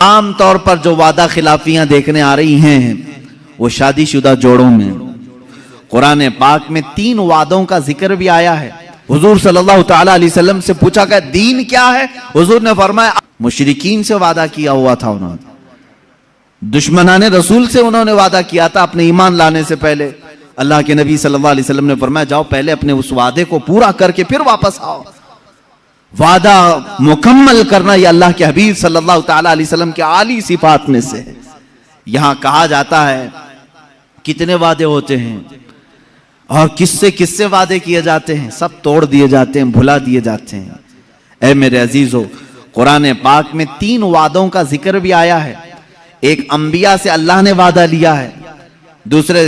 आम तौर पर जो वादा खिलाफियां देखने आ रही हैं वो शादीशुदा जोड़ों में। कुरान पाक में 3 वादों का जिक्र भी आया है। हुजूर सल्लल्लाहु ताला अलैहि वसल्लम से पूछा गया दीन क्या है, हुजूर ने फरमाया मुशरिकीन से वादा किया हुआ था उन्होंने, दुश्मनाने रसूल से उन्होंने वादा किया था अपने ईमान लाने से पहले। अल्लाह के नबी सल्लल्लाहु अलैहि वसल्लम ने फरमाया जाओ पहले अपने उस वादे को पूरा करके फिर वापस आओ। वादा मुकम्मल करना यह अल्लाह के हबीब सल्लल्लाहु ताला अलैहि वसल्लम के आली सिफात में से है। यहां कहा जाता है कितने वादे होते हैं और किससे किससे वादे किए जाते हैं, सब तोड़ दिए जाते हैं, भुला दिए जाते हैं। ऐ मेरे अजीजों, कुरान पाक में 3 वादों का जिक्र भी आया है। एक अंबिया से अल्लाह ने वादा लिया है, दूसरे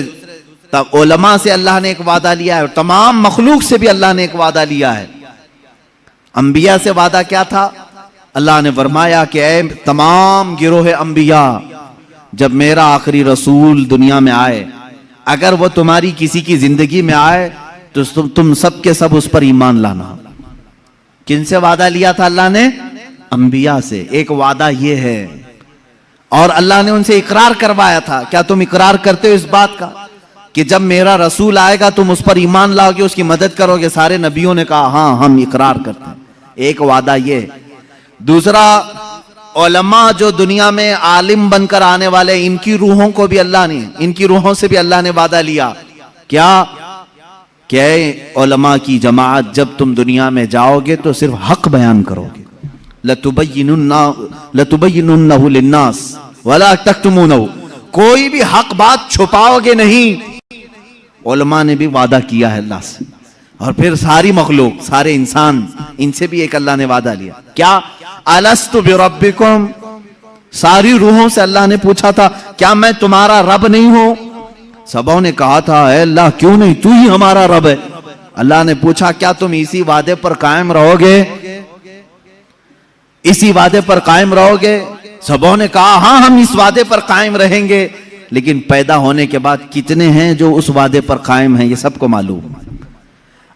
उलमा से अल्लाह ने एक वादा लिया है, और तमाम मखलूक से भी अल्लाह ने एक वादा लिया है। अंबिया से वादा क्या था? अल्लाह ने फरमाया कि ऐ तमाम गिरोह अंबिया, जब मेरा आखिरी रसूल दुनिया में आए, अगर वो तुम्हारी किसी की जिंदगी में आए तो तुम सब के सब उस पर ईमान लाना। किनसे वादा लिया था अल्लाह ने? अंबिया से। एक वादा ये है, और अल्लाह ने उनसे इकरार करवाया था। क्या तुम इकरार करते हो इस बात का कि जब मेरा रसूल आएगा तुम उस पर ईमान लाओगे, उसकी मदद करोगे? सारे नबियों ने कहा हाँ हम इकरार करते हैं। एक वादा ये। दूसरा, उलमा जो दुनिया में आलिम बनकर आने वाले, इनकी रूहों को भी अल्लाह ने, इनकी रूहों से भी अल्लाह ने वादा लिया। क्या? उलमा की जमात जब तुम दुनिया में जाओगे तो सिर्फ हक बयान करोगे। लतुबय्यिनुन्नहु लिन्नास वला तक्तुमूनहु, कोई भी हक बात छुपाओगे नहीं। उलमा ने भी वादा किया है अल्लाह से। और फिर सारी मखलूक, सारे इंसान, इनसे भी एक अल्लाह ने वादा लिया। क्या? अलस्तु बिरब्बिकुम, सारी रूहों से अल्लाह ने पूछा था क्या मैं तुम्हारा रब नहीं हूं? सबों ने कहा था ऐ अल्लाह क्यों नहीं, तू ही हमारा रब है। अल्लाह ने पूछा क्या तुम इसी वादे पर कायम रहोगे? इसी वादे पर कायम रहोगे? सबों ने कहा हाँ हम इस वादे पर कायम रहेंगे। लेकिन पैदा होने के बाद कितने हैं जो उस वादे पर कायम हैं, ये सबको मालूम है।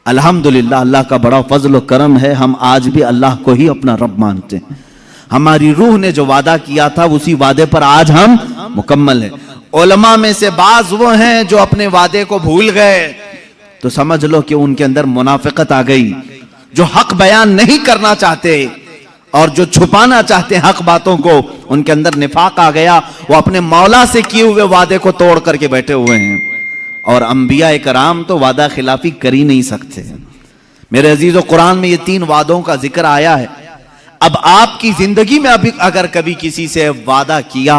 अल्हम्दुलिल्लाह, अल्लाह का बड़ा फजल और करम है, हम आज भी अल्लाह को ही अपना रब मानते हैं। हमारी रूह ने जो वादा किया था उसी वादे पर आज हम मुकम्मल हैं। उलमा में से बाज वो हैं जो अपने वादे को भूल गए, तो समझ लो कि उनके अंदर मुनाफिकत आ गई। जो हक बयान नहीं करना चाहते और जो छुपाना चाहते हैं हक बातों को, उनके अंदर निफाक आ गया। वो अपने मौला से किए हुए वादे को तोड़ करके बैठे हुए हैं। और अंबिया कराम तो वादा खिलाफी कर ही नहीं सकते। मेरे अजीजों, कुरान में ये 3 वादों का जिक्र आया है। अब आपकी जिंदगी में अभी अगर कभी किसी से वादा किया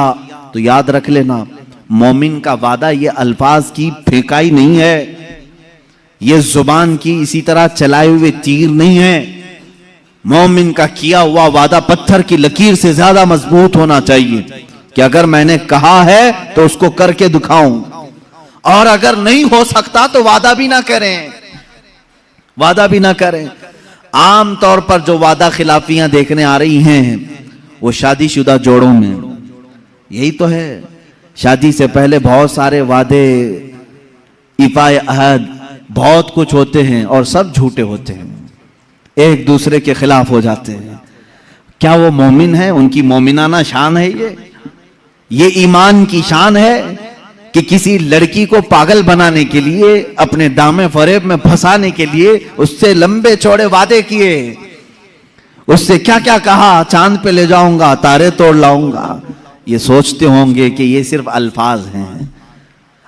तो याद रख लेना, मोमिन का वादा ये अल्फाज की फेंकाई नहीं है, ये जुबान की इसी तरह चलाए हुए तीर नहीं है। मोमिन का किया हुआ वादा पत्थर की लकीर से ज्यादा मजबूत होना चाहिए कि अगर मैंने कहा है तो उसको करके दिखाऊं, और अगर नहीं हो सकता तो वादा भी ना करें, वादा भी ना करें। आम तौर पर जो वादा खिलाफियां देखने आ रही हैं वो शादीशुदा जोड़ों में। यही तो है, शादी से पहले बहुत सारे वादे, इफ़ाए अहद, बहुत कुछ होते हैं और सब झूठे होते हैं, एक दूसरे के खिलाफ हो जाते हैं। क्या वो मोमिन है? उनकी मोमिनाना शान है ये ईमान की शान है कि किसी लड़की को पागल बनाने के लिए, अपने दामे फरेब में फंसाने के लिए उससे लंबे चौड़े वादे किए, उससे क्या क्या कहा, चांद पे ले जाऊंगा, तारे तोड़ लाऊंगा। ये सोचते होंगे कि ये सिर्फ अल्फाज हैं।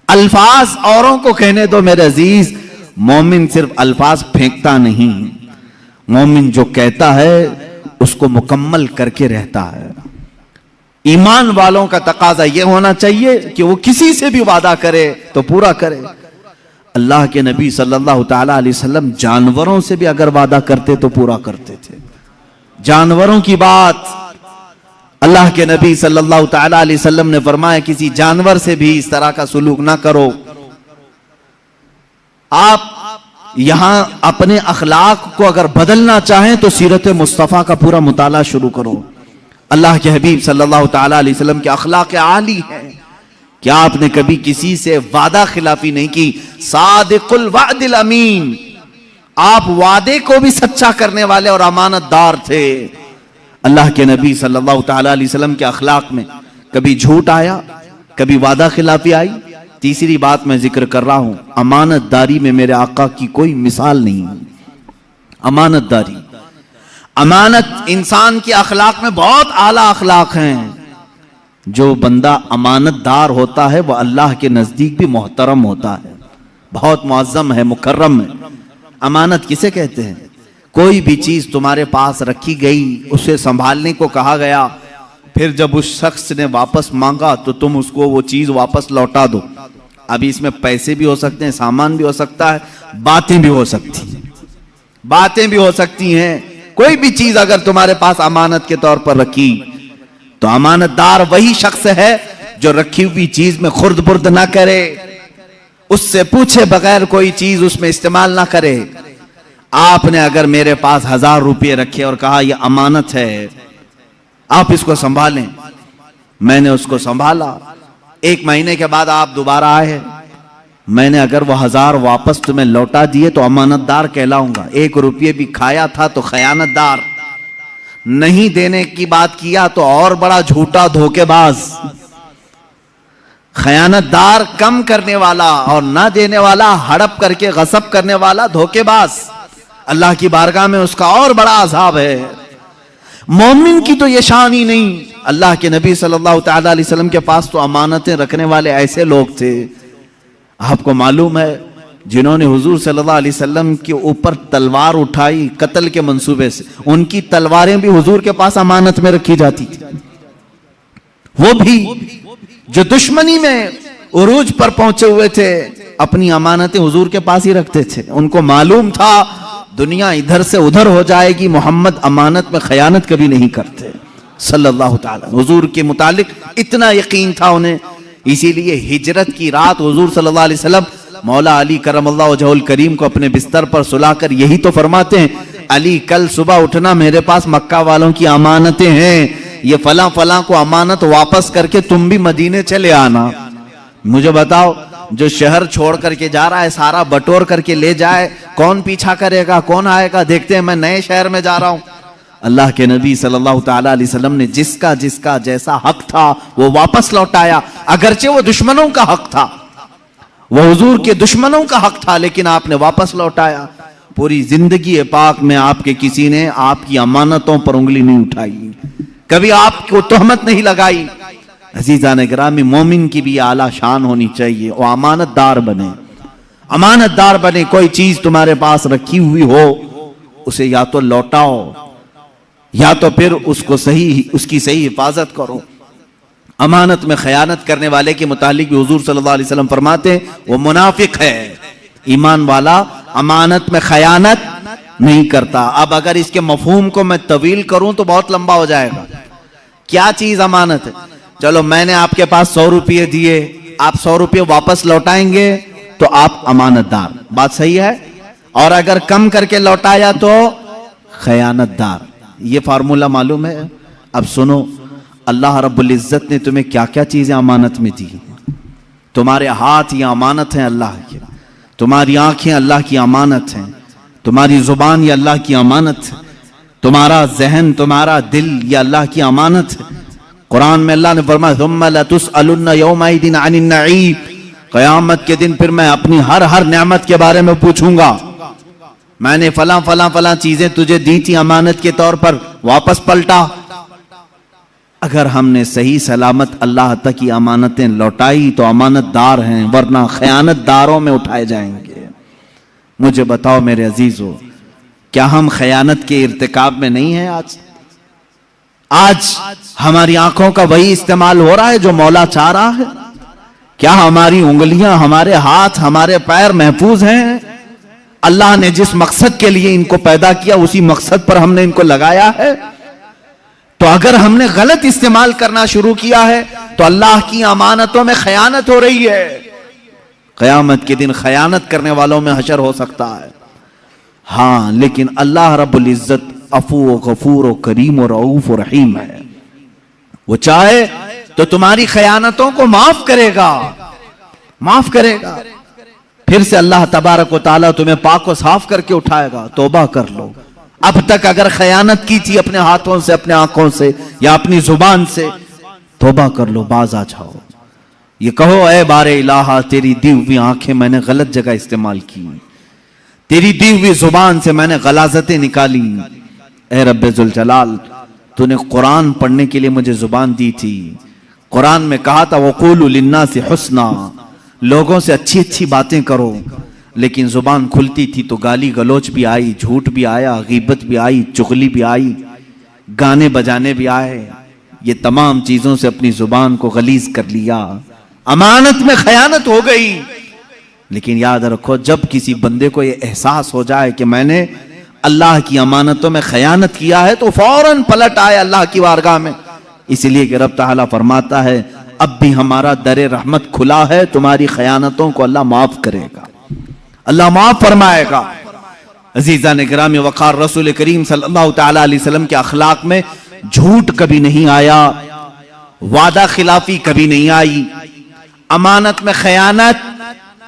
अल्फाज औरों को कहने दो मेरे अजीज, मोमिन सिर्फ अल्फाज फेंकता नहीं, मोमिन जो कहता है उसको मुकम्मल करके रहता है। ईमान वालों का तकाजा यह होना चाहिए कि वो किसी से भी वादा करे तो पूरा करे। अल्लाह के नबी सल्लल्लाहु ताला अलैहि वसल्लम जानवरों से भी अगर वादा करते तो पूरा करते थे। जानवरों की बात, अल्लाह के नबी सल्लल्लाहु ताला अलैहि वसल्लम ने फरमाया किसी जानवर से भी इस तरह का सुलूक ना करो। आप यहां अपने अखलाक को अगर बदलना चाहें तो सीरत मुस्तफ़ा का पूरा मुताला शुरू करो। अल्लाह के हबीब सल्लल्लाहु ताला अलैहि वसल्लम के अखलाक आली है। क्या आपने कभी किसी से वादा खिलाफी नहीं की? सादिकुल वादिल अमीन, आप वादे को भी सच्चा करने वाले और अमानतदार थे। अल्लाह के नबी सल्लल्लाहु ताला अलैहि वसल्लम के अखलाक में कभी झूठ आया, कभी वादा खिलाफी आई। तीसरी बात मैं जिक्र कर रहा हूं, अमानतदारी में मेरे आका की कोई मिसाल नहीं। अमानतदारी, अमानत इंसान के अखलाक में बहुत आला अखलाक हैं। जो बंदा अमानतदार होता है वह अल्लाह के नजदीक भी मोहतरम होता है, बहुत मुअज्जम है, मुकर्रम है। अमानत किसे कहते हैं? कोई भी चीज तुम्हारे पास रखी गई, उसे संभालने को कहा गया, फिर जब उस शख्स ने वापस मांगा तो तुम उसको वो चीज वापस लौटा दो। अभी इसमें पैसे भी हो सकते हैं, सामान भी हो सकता है, बातें भी हो सकती हैं, बातें भी हो सकती हैं। कोई भी चीज अगर तुम्हारे पास अमानत के तौर पर रखी तो अमानतदार वही शख्स है जो रखी हुई चीज में खुर्द बुर्द ना करे, उससे पूछे बगैर कोई चीज उसमें इस्तेमाल ना करे। आपने अगर मेरे पास 1000 रुपये रखे और कहा यह अमानत है, आप इसको संभालें, मैंने उसको संभाला, 1 महीने के बाद आप दोबारा आए, मैंने अगर वो 1000 वापस तुम्हें लौटा दिए तो अमानतदार कहलाऊंगा। 1 रुपये भी खाया था तो खयानतदार, नहीं देने की बात किया तो और बड़ा झूठा धोखेबाज। खयानतदार कम करने वाला और ना देने वाला, हड़प करके गसब करने वाला धोखेबाज, अल्लाह की बारगाह में उसका और बड़ा अज़ाब है। मोमिन की तो ये शान ही नहीं। अल्लाह के नबी सल्लल्लाहु ताला अलैहि वसल्लम के पास तो अमानतें रखने वाले ऐसे लोग थे, आपको मालूम है, जिन्होंने हुजूर सल्लल्लाहु अलैहि वसल्लम के ऊपर तलवार उठाई कत्ल के मंसूबे से, उनकी तलवारें भी हुजूर के पास अमानत में रखी जाती थी। वो भी जो दुश्मनी में उरूज पर पहुंचे हुए थे, अपनी अमानतें हुजूर के पास ही रखते थे। उनको मालूम था दुनिया इधर से उधर हो जाएगी, मोहम्मद अमानत में खयानत कभी नहीं करते सल्लल्लाहु ताला। हुजूर के मुतालिक इतना यकीन था उन्हें, इसीलिए हिजरत की रात हुजूर सल्लल्लाहु अलैहि वसल्लम मौला अली करमल्लाहु वजहुल करीम को अपने बिस्तर पर सुलाकर यही तो फरमाते हैं, अली कल सुबह उठना, मेरे पास मक्का वालों की अमानतें हैं, ये फला फला को अमानत वापस करके तुम भी मदीने चले आना। मुझे बताओ, जो शहर छोड़ करके जा रहा है सारा बटोर करके ले जाए, कौन पीछा करेगा, कौन आएगा? देखते हैं मैं नए शहर में जा रहा हूं। अल्लाह के नबी सल्लल्लाहु ताला अलैहि वसल्लम ने जिसका जिसका जैसा हक था वो वापस लौटाया, अगरचे वो दुश्मनों का हक था, वो हुजूर के दुश्मनों का हक था, लेकिन आपने वापस लौटाया। पूरी जिंदगी पाक में आपके किसी ने आपकी अमानतों पर उंगली नहीं उठाई, कभी आपको तोहमत नहीं लगाई। अजीज़ान गिरामी, मोमिन की भी आला शान होनी चाहिए, वो अमानतदार बने, अमानतदार बने। कोई चीज तुम्हारे पास रखी हुई हो उसे या तो लौटाओ या तो फिर उसकी सही हिफाजत करो। अमानत में खयानत करने वाले के मुतालिक भी हुजूर सल्लल्लाहु अलैहि वसल्लम फरमाते हैं वो मुनाफिक है। ईमान वाला अमानत में खयानत नहीं करता। अब अगर इसके मफहूम को मैं तवील करूं तो बहुत लंबा हो जाएगा। क्या चीज अमानत है? चलो मैंने आपके पास 100 रुपये दिए, आप 100 रुपये वापस लौटाएंगे तो आप अमानतदार, बात सही है। और अगर कम करके लौटाया तो खयानतदार। ये फार्मूला मालूम है? अब सुनो, अल्लाह रब्बुल इज्जत ने तुम्हें क्या क्या चीजें अमानत में दी। तुम्हारे हाथ ये अमानत हैं अल्लाह की, तुम्हारी आंखें अल्लाह की अमानत हैं, तुम्हारी जुबान ये अल्लाह की अमानत है, तुम्हारा जहन, तुम्हारा दिल ये अल्लाह की अमानत है। कुरान में अल्लाह ने फरमाया सुम्मा लतुसअलुन्ना यौमइदिन अनिन नईम, क़यामत के दिन फिर मैं अपनी हर नेमत के बारे में पूछूंगा। मैंने फला फला फला चीजें तुझे दी थी अमानत के तौर पर, वापस पलटा। अगर हमने सही सलामत अल्लाह तक की अमानतें लौटाई तो अमानतदार हैं, वरना खयानतदारों में उठाए जाएंगे। मुझे बताओ मेरे अजीजों, क्या हम खयानत के इर्तिकाब में नहीं हैं? आज हमारी आंखों का वही इस्तेमाल हो रहा है जो मौला चाह रहा है? क्या हमारी उंगलियां, हमारे हाथ, हमारे पैर महफूज हैं? अल्लाह ने जिस मकसद के लिए इनको पैदा किया उसी मकसद पर हमने इनको लगाया है। तो अगर हमने गलत इस्तेमाल करना शुरू किया है तो अल्लाह की अमानतों में खयानत हो रही है। क़यामत के दिन खयानत करने वालों में हशर हो सकता है। हाँ, लेकिन अल्लाह रब्बुल इज्जत अफू व गफूर व करीम व रऊफ व रहीम है। वो चाहे तो तुम्हारी खयानतों को माफ करेगा, माफ करेगा। फिर से अल्लाह तबारक व तआला तुम्हें पाक व साफ करके उठाएगा। तौबा कर लो, अब तक अगर खयानत की थी अपने हाथों से, अपने आंखों से या अपनी जुबान से, तौबा कर लो, बाज आ जाओ। ये कहो, ऐ बारे इलाहा, तेरी दी हुई आंखें मैंने गलत जगह इस्तेमाल की, तेरी दी हुई जुबान से मैंने गलाजतें निकाली। ऐ रब्बे जुल जलाल, तूने कुरान पढ़ने के लिए मुझे जुबान दी थी। कुरान में कहा था वक़ूलू लिन्नासि हुस्ना, लोगों से अच्छी अच्छी बातें करो, लेकिन जुबान खुलती थी तो गाली गलोच भी आई, झूठ भी आया, गीबत भी आई, चुगली भी आई, गाने बजाने भी आए। ये तमाम चीजों से अपनी जुबान को गलीज कर लिया, अमानत में खयानत हो गई। लेकिन याद रखो, जब किसी बंदे को ये एहसास हो जाए कि मैंने अल्लाह की अमानतों में खयानत किया है, तो फौरन पलट आए अल्लाह की वारगाह में। इसलिए कि रब ताला फरमाता है, अब भी हमारा दरे रहमत खुला है, तुम्हारी खयानतों को अल्लाह माफ करेगा, अल्लाह माफ फरमाएगा। अजीज़ान गिरामी वक़ार, रसूल करीम सल्लल्लाहु तआला अलैहि वसल्लम के अखलाक में झूठ कभी नहीं आया, वादा खिलाफी कभी नहीं आई, अमानत में खयानत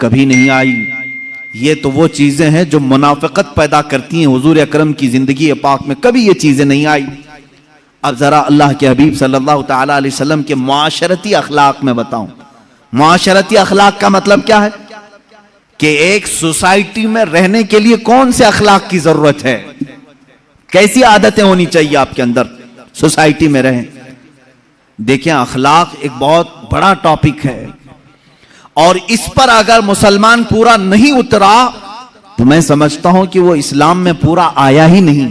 कभी नहीं आई। ये तो वो चीजें हैं जो मुनाफिकत पैदा करती हैं। हुजूर अकरम की जिंदगी पाक में कभी ये चीजें नहीं आई। अब जरा अल्लाह के हबीब सल्लल्लाहु तआला अलैहि वसल्लम के मुआशरती अखलाक में बताऊं। मुआशरती अखलाक का मतलब क्या है कि एक सोसाइटी में रहने के लिए कौन से अखलाक की जरूरत है, कैसी आदतें होनी चाहिए आपके अंदर सोसाइटी में रहें। देखिए, अखलाक एक बहुत बड़ा टॉपिक है, और इस पर अगर मुसलमान पूरा नहीं उतरा तो मैं समझता हूं कि वो इस्लाम में पूरा आया ही नहीं।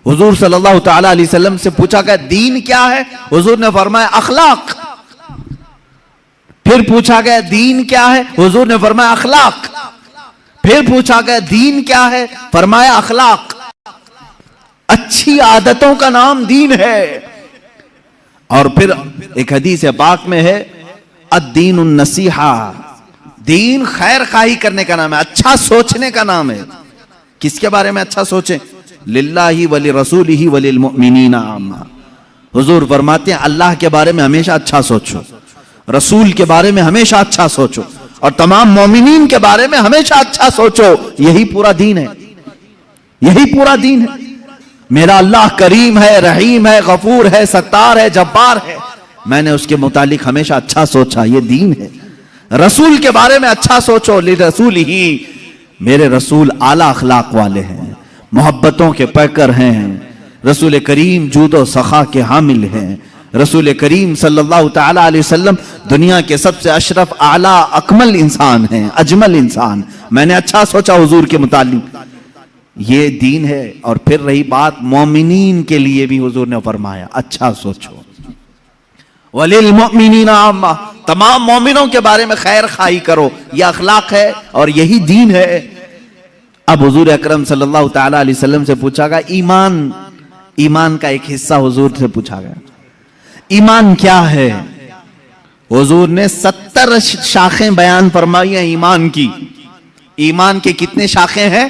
हुजूर सल्लल्लाहु तआला अलैहि वसल्लम से पूछा गया दीन क्या है, हुजूर ने फरमाया अखलाक। फिर पूछा गया दीन क्या है, हुजूर ने फरमाया अखलाक। फिर पूछा गया दीन क्या है, फरमाया अखलाक। अच्छी आदतों का नाम दीन है। और फिर एक हदीस पाक में है, अद्दीनुन नसीहा, दीन खैर खाही करने का नाम है, अच्छा सोचने का नाम है। किसके बारे में अच्छा सोचें? लिल्लाही वली रसूलिही वलिल मुमिनीना आम्मा। हुजूर फरमाते हैं अल्लाह के बारे में हमेशा अच्छा सोचो, रसूल के बारे में हमेशा अच्छा सोचो, और तमाम मोमिनीन के बारे में हमेशा अच्छा सोचो। यही पूरा दीन है, यही पूरा दीन है। मेरा अल्लाह करीम है, रहीम है, गफूर है, सत्तार है, जब्बार है, मैंने उसके मुतालिक हमेशा अच्छा सोचा, ये दीन है। रसूल के बारे में अच्छा सोचो, li रसूल ही, मेरे रसूल आला अखलाक वाले हैं, मोहब्बतों के पैकर हैं। रसूल करीम जूदो सखा के हामिल हैं। रसूल करीम सल्लल्लाहु तआला अलैहि वसल्लम दुनिया के सबसे अशरफ, आला, अकमल इंसान हैं, अजमल इंसान। मैंने अच्छा सोचा हुजूर के मुतालिक, ये दीन है। और फिर रही बात मोमिनीन के लिए भी हुजूर ने फरमाया अच्छा सोचो, वलिल मुमिनीना आम्मा, तमाम मोमिनों के बारे में खैर खाई करो। यह अखलाक है और यही दीन है। अब हुजूर अकरम सल्लल्लाहु तआला अलैहि वसल्लम से पूछा गया ईमान, ईमान का एक हिस्सा हुजूर से पूछा गया, ईमान क्या है? हुजूर ने 70 शाखें बयान फरमाई हैं ईमान की। ईमान के कितने शाखें हैं?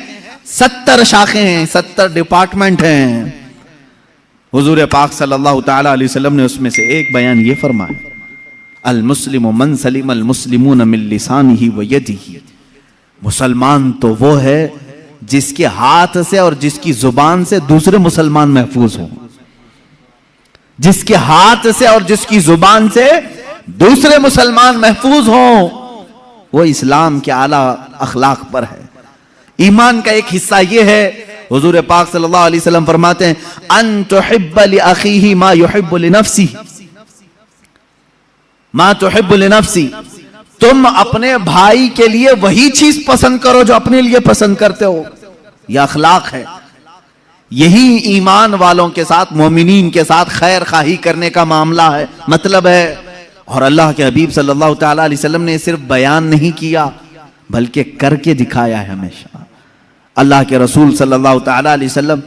70 शाखें हैं, 70 डिपार्टमेंट हैं। हुजूर पाक सल्लल्लाहु तआला अलैहि वसल्लम ने उसमें से एक बयान ये फरमाया, अल मुस्लिमु मन सलिमल मुस्लिमून मिन लिसानिही व यदिही। मुसलमान तो वो है जिसके हाथ से और जिसकी जुबान से दूसरे मुसलमान महफूज हो, जिसके हाथ से और जिसकी जुबान से दूसरे मुसलमान महफूज हो, वो इस्लाम के आला अखलाक पर है। ईमान का एक हिस्सा ये है, हुजूर पाक सल्लल्लाहु अलैहि वसल्लम फरमाते हैं अन तुहिब्बु लिअखीही मा युहिब्बु लिनफ्सिही, मा तुहिब्बु लिनफ्सी, तुम अपने भाई के लिए वही चीज पसंद करो जो अपने लिए पसंद करते हो। यह अखलाक है। यही ईमान वालों के साथ, मोमिनीन के साथ खैर खाही करने का मामला है, मतलब है। और अल्लाह के हबीब सल्लल्लाहु तआला अलैहि वसल्लम ने सिर्फ बयान नहीं किया बल्कि करके दिखाया है हमेशा। अल्लाह के रसूल सल्लल्लाहु तआला अलैहि वसल्लम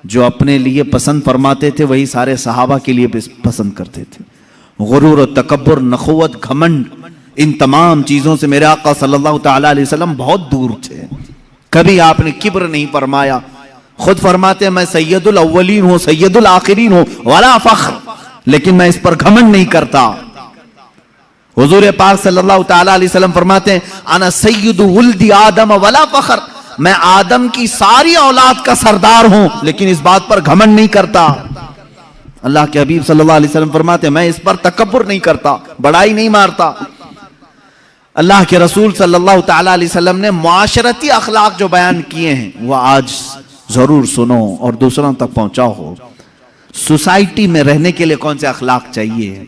जो अपने लिए पसंद फरमाते थे वही सारे सहाबा के लिए भी पसंद करते थे। गुरूर, तकब्बुर, नखुवत, घमंड, इन तमाम चीजों से मेरे आका सल्लल्लाहु तआला अलैहि वसल्लम बहुत दूर थे। कभी आपने किब्र नहीं फरमाया। खुद फरमाते हैं मैं सैयदुल अव्वलीन हूं, सैयदुल आखिरीन हूं, वला फख्र, लेकिन मैं इस पर घमंड नहीं करता। हुजूर पाक सल्लल्लाहु तआला अलैहि वसल्लम फरमाते हैं अना सय्यदु वुल्दी आदम वला फख्र, मैं आदम की सारी औलाद का सरदार हूं, लेकिन इस बात पर घमंड नहीं करता। अल्लाह के हबीब सल्लल्लाहु अलैहि वसल्लम फरमाते, मैं इस पर तकब्बुर नहीं करता, बड़ाई नहीं मारता। अल्लाह के रसूल सल्लल्लाहु ताला अलैहि वसल्लम ने मुआशरती अखलाक जो बयान किए हैं वो आज जरूर सुनो और दूसरों तक पहुंचाओ। सोसाइटी में रहने के लिए कौन से अखलाक चाहिए?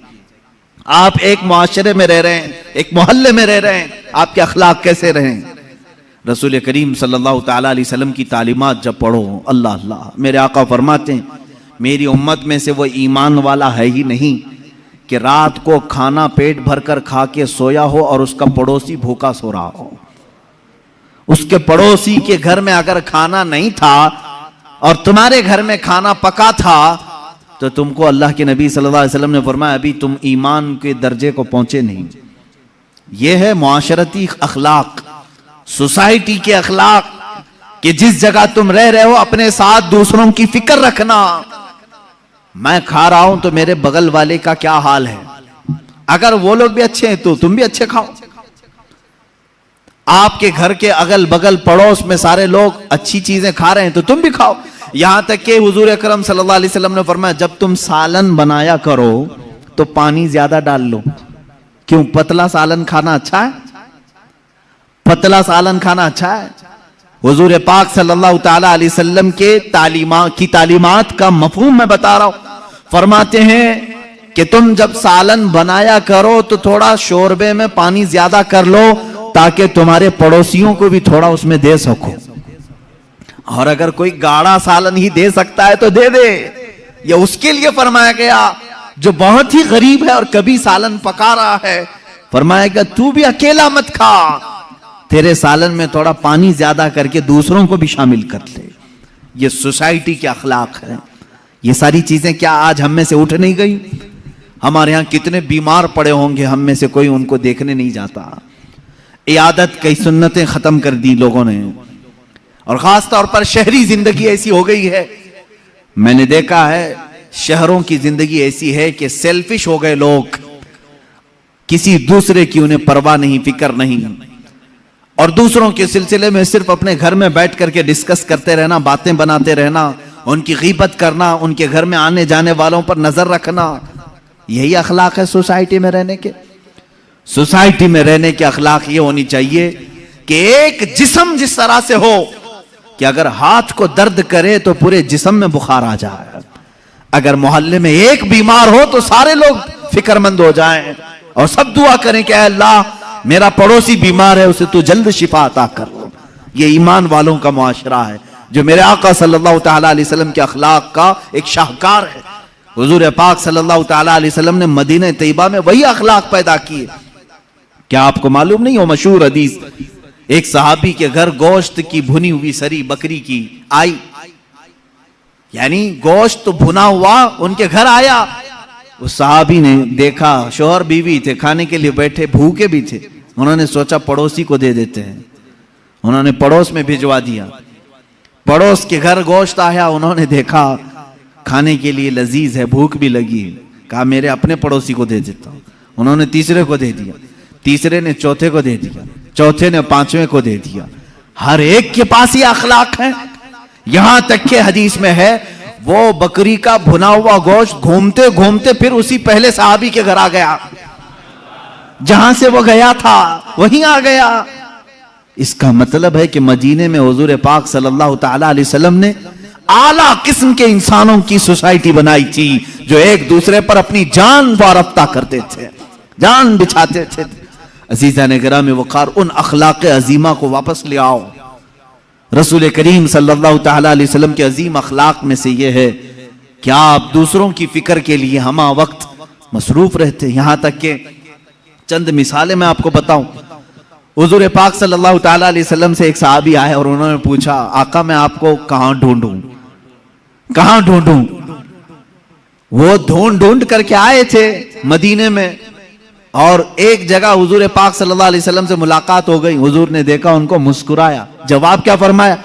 आप एक मुआशरे में रह रहे हैं, एक मोहल्ले में रह रहे हैं, आपके अखलाक कैसे रहें? रसूल करीम सल्लल्लाहु ताला अलैहि वसल्लम की तालीमात जब पढ़ो, अल्लाह अल्लाह, मेरे आका फरमाते हैं मेरी उम्मत में से वो ईमान वाला है ही नहीं कि रात को खाना पेट भरकर खा के सोया हो और उसका पड़ोसी भूखा सो रहा हो। उसके पड़ोसी के घर में अगर खाना नहीं था और तुम्हारे घर में खाना पका था तो तुमको अल्लाह के नबी सल्लल्लाहु अलैहि वसल्लम ने फरमाया अभी तुम ईमान के दर्जे को पहुंचे नहीं। यह है मुआशरती अखलाक, सोसाइटी के अखलाक कि जिस जगह तुम रह रहे हो अपने साथ दूसरों की फिक्र रखना। मैं खा रहा हूं तो मेरे बगल वाले का क्या हाल है, अगर वो लोग भी अच्छे हैं तो तुम भी अच्छे खाओ। आपके घर के अगल बगल पड़ोस में सारे लोग अच्छी चीजें खा रहे हैं तो तुम भी खाओ। यहां तक कि हुजूर अकरम सल्लल्लाहु अलैहि वसल्लम ने फरमाया जब तुम सालन बनाया करो तो पानी ज्यादा डाल लो। क्यों? पतला सालन खाना अच्छा है? पतला सालन खाना अच्छा है? हुजूर पाक सल्लल्लाहु ताला अलैहि वसल्लम के तालीमात का मफहूम मैं बता रहा हूं। फरमाते हैं कि तुम जब सालन बनाया करो तो थोड़ा शोरबे में पानी ज्यादा कर लो ताकि तुम्हारे पड़ोसियों को भी थोड़ा उसमें दे सको। और अगर कोई गाढ़ा सालन ही दे सकता है तो दे दे। ये उसके लिए फरमाया गया जो बहुत ही गरीब है और कभी सालन पका रहा है। फरमाया गया तू भी अकेला मत खा, तेरे सालन में थोड़ा पानी ज्यादा करके दूसरों को भी शामिल कर ले। ये सोसाइटी के अखलाक है। ये सारी चीजें क्या आज हम में से उठ नहीं गई? हमारे यहां कितने बीमार पड़े होंगे, हम में से कोई उनको देखने नहीं जाता। इयादत कई सुन्नतें खत्म कर दी लोगों ने, और खास तौर पर शहरी जिंदगी ऐसी हो गई है। मैंने देखा है शहरों की जिंदगी ऐसी है कि सेल्फिश हो गए लोग, किसी दूसरे की उन्हें परवाह नहीं, फिक्र नहीं, और दूसरों के सिलसिले में सिर्फ अपने घर में बैठ करके डिस्कस करते रहना, बातें बनाते रहना, उनकी गीबत करना, उनके घर में आने जाने वालों पर नजर रखना। यही अखलाक है सोसाइटी में रहने के। सोसाइटी में रहने के अखलाक ये होनी चाहिए कि एक जिस्म जिस तरह से हो कि अगर हाथ को दर्द करे तो पूरे जिस्म में बुखार आ जाए। अगर मोहल्ले में एक बीमार हो तो सारे लोग फिक्रमंद हो जाएं और सब दुआ करें कि अल्लाह मेरा पड़ोसी बीमार है, उसे तू जल्द शिफा अता कर। ये ईमान वालों का मुआशरा है जो मेरे आका सल्लल्लाहु ताला अलैहि वसल्लम के अखलाक का एक शाहकार है। हुजूर पाक सल्लल्लाहु ताला अलैहि वसल्लम ने मदीना तैयबा में वही अखलाक पैदा किए। क्या आपको मालूम नहीं हो मशहूर हदीस, एक सहाबी के घर गोश्त की भुनी हुई सरी बकरी की आई, यानी गोश्त तो भुना हुआ उनके घर आया। उस सहाबी ने देखा, शोहर बीवी थे, खाने के लिए बैठे, भूखे भी थे। उन्होंने सोचा पड़ोसी को दे देते हैं। उन्होंने पड़ोस में भिजवा दिया। पड़ोस के घर गोश्त आया, उन्होंने देखा खाने के लिए लजीज है, भूख भी लगी है, कहा मेरे अपने पड़ोसी को दे देता हूं। उन्होंने तीसरे को दे दिया, तीसरे ने चौथे को दे दिया, चौथे ने पांचवें को दे दिया। हर एक के पास ये अखलाक है। यहां तक के हदीस में है वो बकरी का भुना हुआ गोश्त घूमते घूमते फिर उसी पहले सहाबी के घर आ गया, जहां से वो गया था वहीं आ गया। इसका मतलब है कि मदीने में हुजूर पाक सल्लल्लाहु ताला अलैहि वसल्लम ने आला किस्म के इंसानों की सोसाइटी बनाई थी जो एक दूसरे पर अपनी जान वारफ्ता करते थे, जान बिछाते थे। अजीज़ान गिरामी वक़ार, उन अखलाक अजीमा को वापस ले आओ। रसूल करीम सल्लल्लाहु ताला अलैहि वसल्लम के अजीम अखलाक में से ये है कि आप दूसरों की फिक्र के लिए हमा वक्त मसरूफ रहते। यहां तक के चंद मिसालें मैं आपको बताऊं। हुजूर पाक सल्लल्लाहु ताला अलैहि वसल्लम से एक सहाबी आए और उन्होंने पूछा, आका मैं आपको कहां ढूंढूं, कहां ढूंढूं? वो ढूंढ ढूंढ करके आए थे मदीने में, और एक जगह हुजूर पाक सल्लल्लाहु अलैहि वसल्लम से मुलाकात हो गई। हुजूर ने देखा उनको, मुस्कुराया। जवाब क्या फरमाया?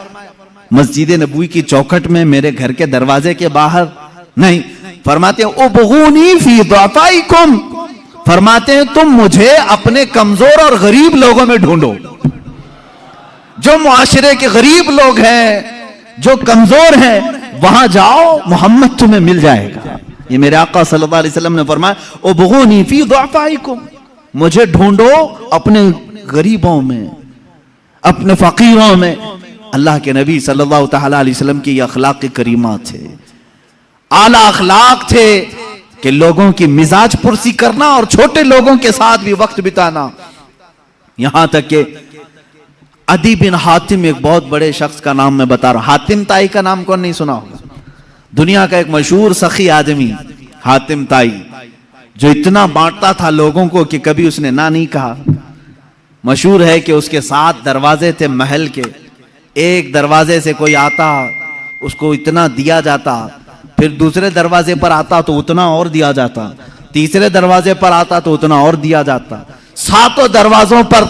मस्जिद नबवी की चौखट में, मेरे घर के दरवाजे के बाहर नहीं। फरमाते हैं उबगूनी फी दुआफाइकुम, फरमाते हैं तुम मुझे अपने कमजोर और गरीब लोगों में ढूंढो। जो मुआशरे के गरीब लोग हैं, जो कमजोर हैं, वहां जाओ, मोहम्मद तुम्हें मिल जाएगा। ये मेरे आका सल्लल्लाहु अलैहि वसल्लम ने फरमाया, उबगूनी फी दुअफाइकुम, मुझे ढूंढो अपने गरीबों में, अपने फकीरों में। अल्लाह के नबी सल्लल्लाहु तआला अलैहि वसल्लम की अखलाक करीमा थे, आला अखलाक थे कि लोगों की मिजाज पुरसी करना और छोटे लोगों के साथ भी वक्त बिताना। यहां तक कि अदी बिन हातिम, एक बहुत बड़े शख्स का नाम मैं बता रहा हूं, हातिम ताई का नाम कौन नहीं सुना होगा? दुनिया का एक मशहूर सखी आदमी हातिम ताई, जो इतना बांटता था लोगों को कि कभी उसने ना नहीं कहा। मशहूर है कि उसके 7 दरवाजे थे महल के, एक दरवाजे से कोई आता उसको इतना दिया जाता, फिर दूसरे दरवाजे पर आता तो उतना और दिया जाता, तीसरे दरवाजे पर आता तो उतना और दिया जाता। 7 दरवाजों पर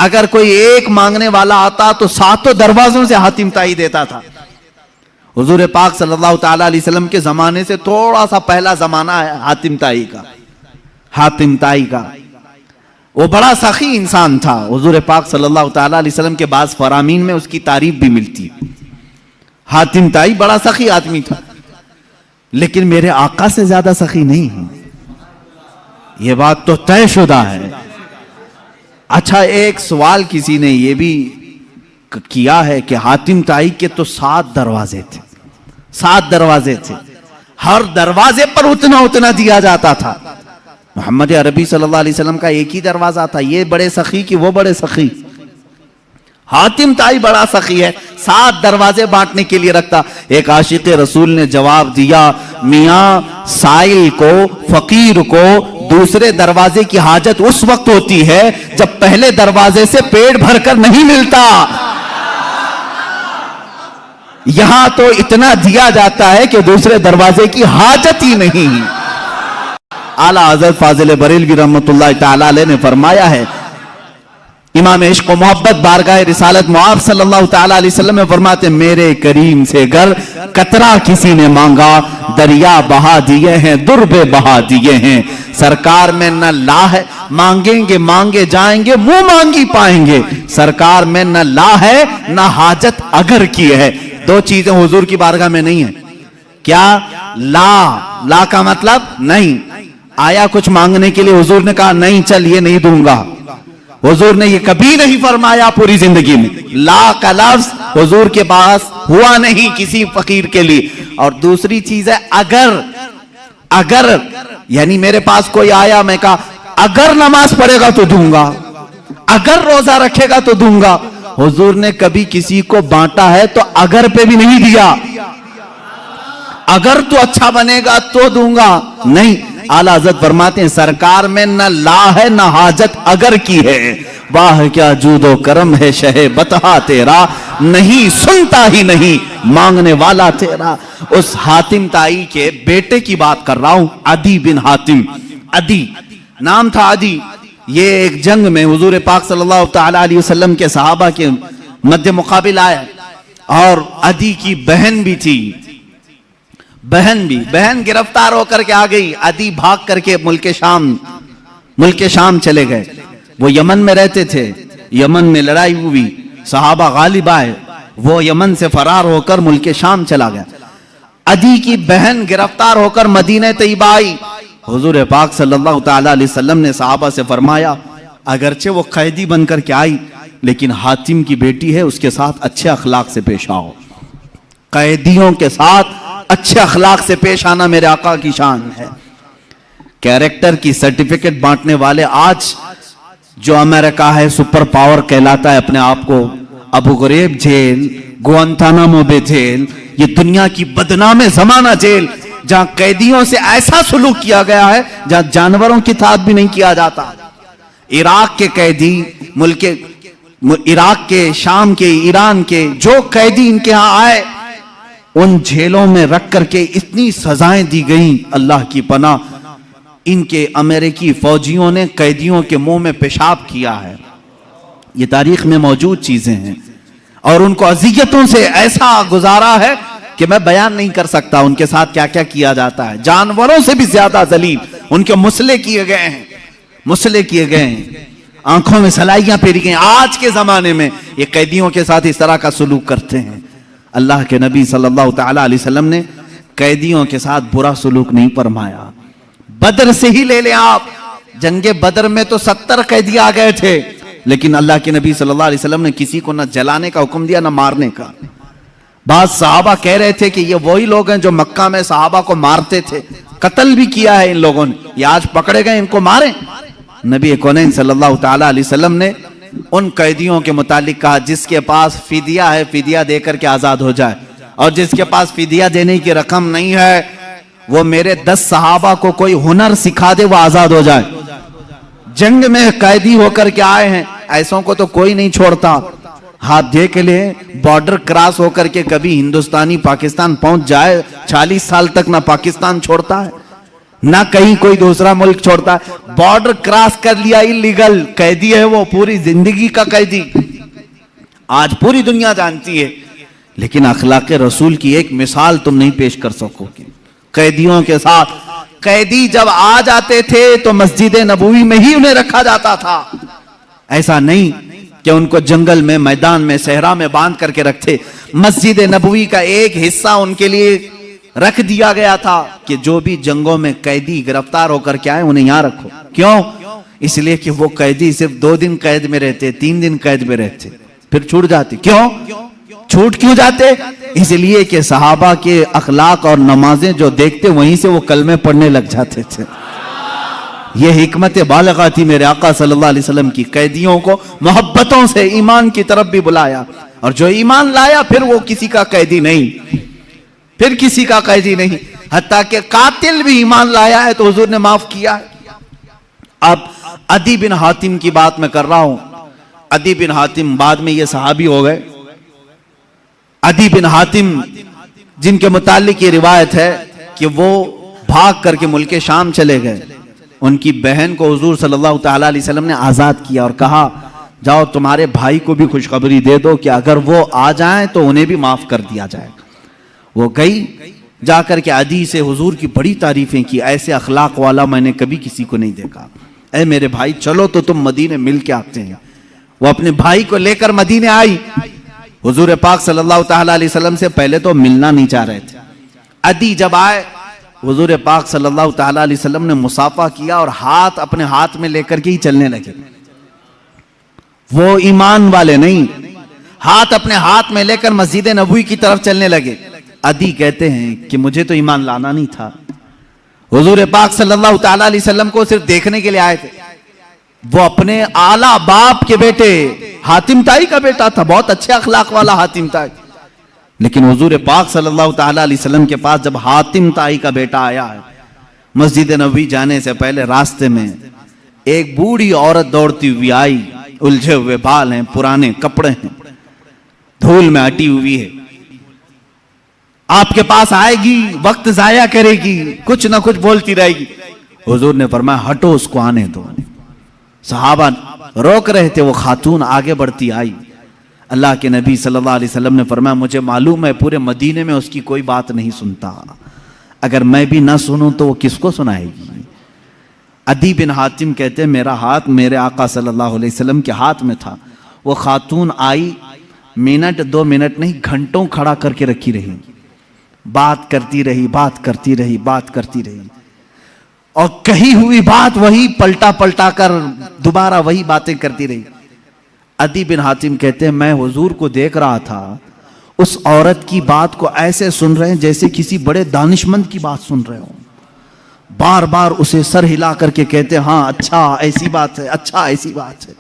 अगर कोई एक मांगने वाला आता तो 7 दरवाजों से हातिम ताई देता था। हुजूर पाक सल्लल्लाहु तआला अलैहि वसल्लम के जमाने से थोड़ा सा पहला जमाना है हातिम ताई का। हातिम ताई का वो बड़ा सखी इंसान था। हुजूर पाक सल्लल्लाहु तआला अलैहि वसल्लम के बाद फरामीन में उसकी तारीफ भी मिलती है। हातिम ताई बड़ा सखी आदमी था, लेकिन मेरे आका से ज्यादा सखी नहीं है, यह बात तो तयशुदा है। अच्छा, एक सवाल किसी ने यह भी किया है कि हातिम ताई के तो 7 दरवाजे थे, 7 दरवाजे थे, हर दरवाजे पर उतना उतना दिया जाता था। मोहम्मद अरबी सल्लल्लाहु अलैहि वसल्लम का एक ही दरवाजा था, ये बड़े सखी कि वो बड़े सखी। हातिम ताई बड़ा सखी है, 7 दरवाजे बांटने के लिए रखता। एक आशिक रसूल ने जवाब दिया, मियां साइल को, फकीर को दूसरे दरवाजे की हाजत उस वक्त होती है जब पहले दरवाजे से पेट भरकर नहीं मिलता। यहां तो इतना दिया जाता है कि दूसरे दरवाजे की हाजत ही नहीं। आला हज़रत फाजिल बरेलवी रहमतुल्लाह तआला अलैह ने फरमाया है, इमाम इश्क व मोहब्बत बारगाह रिसालत मुआब सल्लल्लाहु तआला अलैहि वसल्लम में फरमाते, मेरे करीम से गर कतरा किसी ने मांगा, दरिया बहा दिए हैं, दुर्बे बहा दिए हैं। सरकार में न ला है, मांगेंगे मांगे जाएंगे, मुंह मांगी पाएंगे। सरकार में न ला है न हाजत अगर की है। 2 चीजें हुजूर की बारगाह में नहीं है। क्या? ला का मतलब नहीं। आया कुछ मांगने के लिए, हुजूर ने कहा नहीं चल ये नहीं दूंगा। हुजूर ने ये कभी नहीं फरमाया पूरी जिंदगी में। ला का लफ्ज हुजूर के पास हुआ नहीं किसी फकीर के लिए। और दूसरी चीज है अगर यानी मेरे पास कोई आया, मैं कहा अगर नमाज पढ़ेगा तो दूंगा, अगर रोजा रखेगा तो दूंगा। हुजूर ने कभी किसी को बांटा है तो अगर पे भी नहीं दिया, अगर तो अच्छा बनेगा तो दूंगा, नहीं। आला हज़रत फरमाते हैं, सरकार में न ला है न हाजत अगर की है। वाह क्या जूदो करम है शहे बता तेरा, नहीं सुनता ही नहीं मांगने वाला तेरा। उस हातिम ताई के बेटे की बात कर रहा हूं, अदी बिन हातिम। अदी नाम था, अदी। ये एक जंग में हुजूर पाक सल्लल्लाहु तआला अलैहि वसल्लम के सहाबा के मध्य मुकाबिल आया, और अदी की बहन भी थी। बहन गिरफ्तार होकर के आ गई। अदी भाग करके मुल्क शाम चले गए। वो यमन में रहते थे, यमन में लड़ाई हुई, सहाबा गालिब आए, वो यमन से फरार होकर मुल्क शाम चला गया। अदी की बहन गिरफ्तार होकर मदीने तैयबा आई। हुजूर पाक सल्लल्लाहु तआला अलैहि वसल्लम ने सहाबा से फरमाया, अगरचे वो कैदी बनकर के आई, लेकिन हातिम की बेटी है, उसके साथ अच्छे अखलाक से पेश आओ। कैदियों के साथ अच्छे अखलाक से पेश आना मेरे आका की शान है। कैरेक्टर की सर्टिफिकेट बांटने वाले आज जो अमेरिका है सुपर पावर कहलाता है अपने आप को, अबू ग़रीब जेल, गुआंतानामो बे जेल, ये दुनिया की बदनाम जमाना जेल, जहां कैदियों से ऐसा सुलूक किया गया है जहां जानवरों की साथ भी नहीं किया जाता। इराक के कैदी, इराक के, शाम के, ईरान के जो कैदी इनके यहां आए, उन जेलों में रख करके इतनी सजाएं दी गई, अल्लाह की पनाह। इनके अमेरिकी फौजियों ने कैदियों के मुंह में पेशाब किया है। ये तारीख में मौजूद चीजें हैं, और उनको अजियतों से ऐसा गुजारा है कि मैं बयान नहीं कर सकता उनके साथ क्या क्या किया जाता है। जानवरों से भी ज्यादा जलील उनके मुसले किए गए हैं, मुसले किए गए हैं। आंखों में सलाइयां फेरी गई। आज के जमाने में ये कैदियों के साथ इस तरह का सलूक करते हैं। अल्लाह के नबी सल्लल्लाहु तआला अलैहि वसल्लम ने कैदियों के साथ बुरा सलूक नहीं फरमाया। बदर से ही ले लें आप, जंगे बदर में तो 70 कैदी आ गए थे, लेकिन अल्लाह के नबी सल्लल्लाहु अलैहि वसल्लम ने किसी को न जलाने का हुक्म दिया न मारने का। बाद सहाबा कह रहे थे कि ये वही लोग हैं जो मक्का में सहाबा को मारते थे, कत्ल भी किया है इन लोगों ने, ये आज पकड़े गए, इनको मारें। नबी कौनैन सल्लल्लाहु तआला अलैहि वसल्लम ने उन कैदियों के मुतालिक कहा जिसके पास फिदिया है फिदिया देकर के आजाद हो जाए, और जिसके पास फिदिया देने की रकम नहीं है वो मेरे 10 सहाबा को कोई हुनर सिखा दे, वो आजाद हो जाए। जंग में कैदी होकर के आए हैं, ऐसों को तो कोई नहीं छोड़ता। हाथ दे के लिए बॉर्डर क्रॉस होकर के कभी हिंदुस्तानी पाकिस्तान पहुंच जाए, 40 साल तक ना पाकिस्तान छोड़ता है ना कहीं कोई दूसरा मुल्क छोड़ता है। बॉर्डर क्रॉस कर लिया, इलीगल कैदी है वो, पूरी जिंदगी का कैदी। आज पूरी दुनिया जानती है, लेकिन अखलाक रसूल की एक मिसाल तुम नहीं पेश कर सकोगे। कैदियों के साथ कैदी जब आ जाते थे तो मस्जिद नबवी में ही उन्हें रखा जाता था। ऐसा नहीं कि उनको जंगल में, मैदान में, सहरा में बांध करके रखते। मस्जिद नबवी का एक हिस्सा उनके लिए रख दिया गया था कि जो भी जंगों में कैदी गिरफ्तार होकर के आए उन्हें यहां रखो। क्यों? इसलिए कि वो कैदी सिर्फ 2 दिन कैद में रहते, 3 दिन कैद में रहते, फिर छूट जाते। क्यों छूट क्यों जाते? इसलिए कि सहाबा के अखलाक और नमाजें जो देखते वहीं से वो कलमे पढ़ने लग जाते थे। ये हिकमत बालगा थी मेरे आका सल्लल्लाहु अलैहि वसल्लम की। कैदियों को मोहब्बतों से ईमान की तरफ भी बुलाया, और जो ईमान लाया फिर वो किसी का कैदी नहीं, फिर किसी का कैदी नहीं। हत्ता कि कातिल भी ईमान लाया है तो हुजूर ने माफ किया है। अब अदी बिन हातिम की बात मैं कर रहा हूं। अदी बिन हातिम बाद में ये सहाबी हो गए। अदी बिन हातिम जिनके मुतालिक ये रिवायत है कि वो भाग करके मुल्के शाम चले गए। उनकी बहन को हुजूर सल्लल्लाहु तआला अलैहि वसल्लम ने आजाद किया और कहा जाओ तुम्हारे भाई को भी खुशखबरी दे दो कि अगर वो आ जाएं तो उन्हें भी माफ कर दिया जाए। वो गई, जाकर के अदी से हुजूर की बड़ी तारीफें की, ऐसे अखलाक वाला मैंने कभी किसी को नहीं देखा। ऐ मेरे भाई चलो तो तुम मदीने मिल के आते हैं। वो अपने भाई को लेकर मदीने आई। हुजूर पाक सल्लल्लाहु तआला अलैहि वसल्लम से पहले तो मिलना नहीं चाह रहे थे। अदी जब आए हुजूर पाक सल्लल्लाहु तआला अलैहि वसल्लम ने मुसाफा किया और हाथ अपने हाथ में लेकर के ही चलने लगे। वो ईमान वाले नहीं, हाथ अपने हाथ में लेकर मस्जिद नबवी की तरफ चलने लगे। अदी कहते हैं कि मुझे तो ईमान लाना नहीं था, हुजूर पाक सल्लल्लाहु तआला अलैहि वसल्लम को सिर्फ देखने के लिए आए थे। वो अपने आला बाप के बेटे हातिम ताई का बेटा था, बहुत अच्छे अखलाक वाला हातिम ताई। लेकिन हुजूर पाक सल्लल्लाहु तआला अलैहि वसल्लम के पास जब हातिम ताई का बेटा आया है, मस्जिद नबवी जाने से पहले रास्ते में एक बूढ़ी औरत दौड़ती हुई आई। उलझे हुए बाल हैं, पुराने कपड़े हैं, धूल में अटी हुई है। आपके पास आएगी, वक्त जाया करेगी, कुछ ना कुछ बोलती रहेगी। हुजूर ने फरमाया हटो, उसको आने दो। सहाबा रोक रहे थे, वो खातून आगे बढ़ती आई। अल्लाह के नबी सल्लल्लाहु अलैहि वसल्लम ने फरमाया मुझे मालूम है पूरे मदीने में उसकी कोई बात नहीं सुनता, अगर मैं भी ना सुनूं तो वो किसको सुनाएगी। अदी बिन हातिम कहते मेरा हाथ मेरे आका सल्लल्लाहु अलैहि वसल्लम के हाथ में था। वो खातून आई, मिनट 2 मिनट नहीं घंटों खड़ा करके रखी रही, बात करती रही, बात करती रही, बात करती रही, और कही हुई बात वही पलटा पलटा कर दोबारा वही बातें करती रही। अदी बिन हातिम कहते हैं मैं हुजूर को देख रहा था, उस औरत की बात को ऐसे सुन रहे हैं जैसे किसी बड़े दानिशमंद की बात सुन रहे हो। बार बार उसे सर हिला करके कहते हैं हाँ अच्छा ऐसी बात है, अच्छा ऐसी बात है।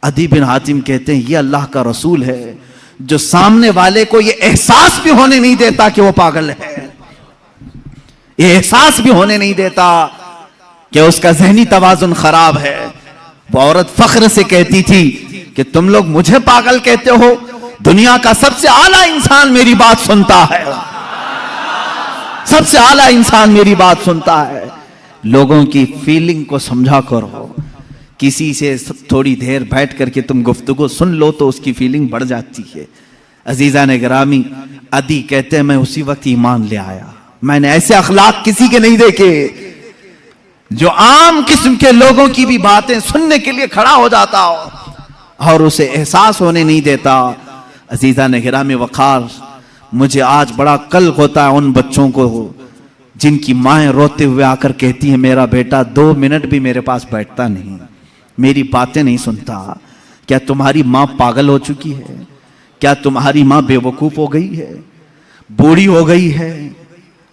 अदी बिन हातिम कहते हैं ये अल्लाह का रसूल है जो सामने वाले को ये एहसास भी होने नहीं देता कि वो पागल है, ये एहसास भी होने नहीं देता कि उसका ज़हनी तवाज़ुन खराब है। वो औरत फख्र से कहती थी कि तुम लोग मुझे पागल कहते हो, दुनिया का सबसे आला इंसान मेरी बात सुनता है, सबसे आला इंसान मेरी बात सुनता है। लोगों की फीलिंग को समझा करो, किसी से थोड़ी देर बैठ करके तुम गुफ्तगू सुन लो तो उसकी फीलिंग बढ़ जाती है। अजीजा ने गिरामी, अदी कहते हैं मैं उसी वक्त ईमान ले आया, मैंने ऐसे अखलाक किसी के नहीं देखे। जो आम किस्म के लोगों की भी बातें सुनने के लिए खड़ा हो जाता हो और उसे एहसास होने नहीं देता। अजीजा ने गिरामी वक़ार, मुझे आज बड़ा कल्ब होता है उन बच्चों को जिनकी माएँ रोते हुए आकर कहती है मेरा बेटा 2 मिनट भी मेरे पास बैठता नहीं, मेरी बातें नहीं सुनता। क्या तुम्हारी माँ पागल हो चुकी है? क्या तुम्हारी माँ बेवकूफ हो गई है, बूढ़ी हो गई है?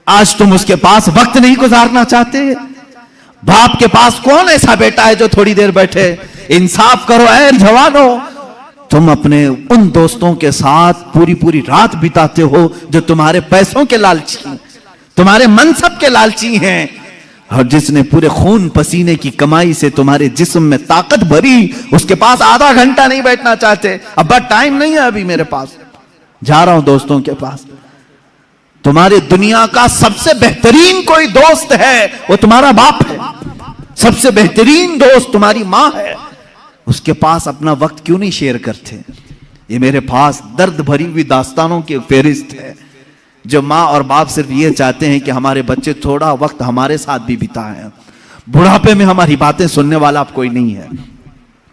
आज तुम उसके पास वक्त नहीं गुजारना चाहते? बाप के पास कौन ऐसा बेटा है जो थोड़ी देर बैठे? इंसाफ करो ऐ जवानों। तुम अपने उन दोस्तों के साथ पूरी पूरी रात बिताते हो जो तुम्हारे पैसों के लालची, तुम्हारे मनसब के लालची हैं, और जिसने पूरे खून पसीने की कमाई से तुम्हारे जिस्म में ताकत भरी, उसके पास आधा घंटा नहीं बैठना चाहते। अब्बा टाइम नहीं है अभी मेरे पास, जा रहा हूं दोस्तों के पास। तुम्हारे दुनिया का सबसे बेहतरीन कोई दोस्त है वो तुम्हारा बाप है, सबसे बेहतरीन दोस्त तुम्हारी मां है, उसके पास अपना वक्त क्यों नहीं शेयर करते? ये मेरे पास दर्द भरी हुई दास्तानों की फेरिस्त है जो माँ और बाप सिर्फ ये चाहते हैं कि हमारे बच्चे थोड़ा वक्त हमारे साथ भी बिताएं। बुढ़ापे में हमारी बातें सुनने वाला अब कोई नहीं है।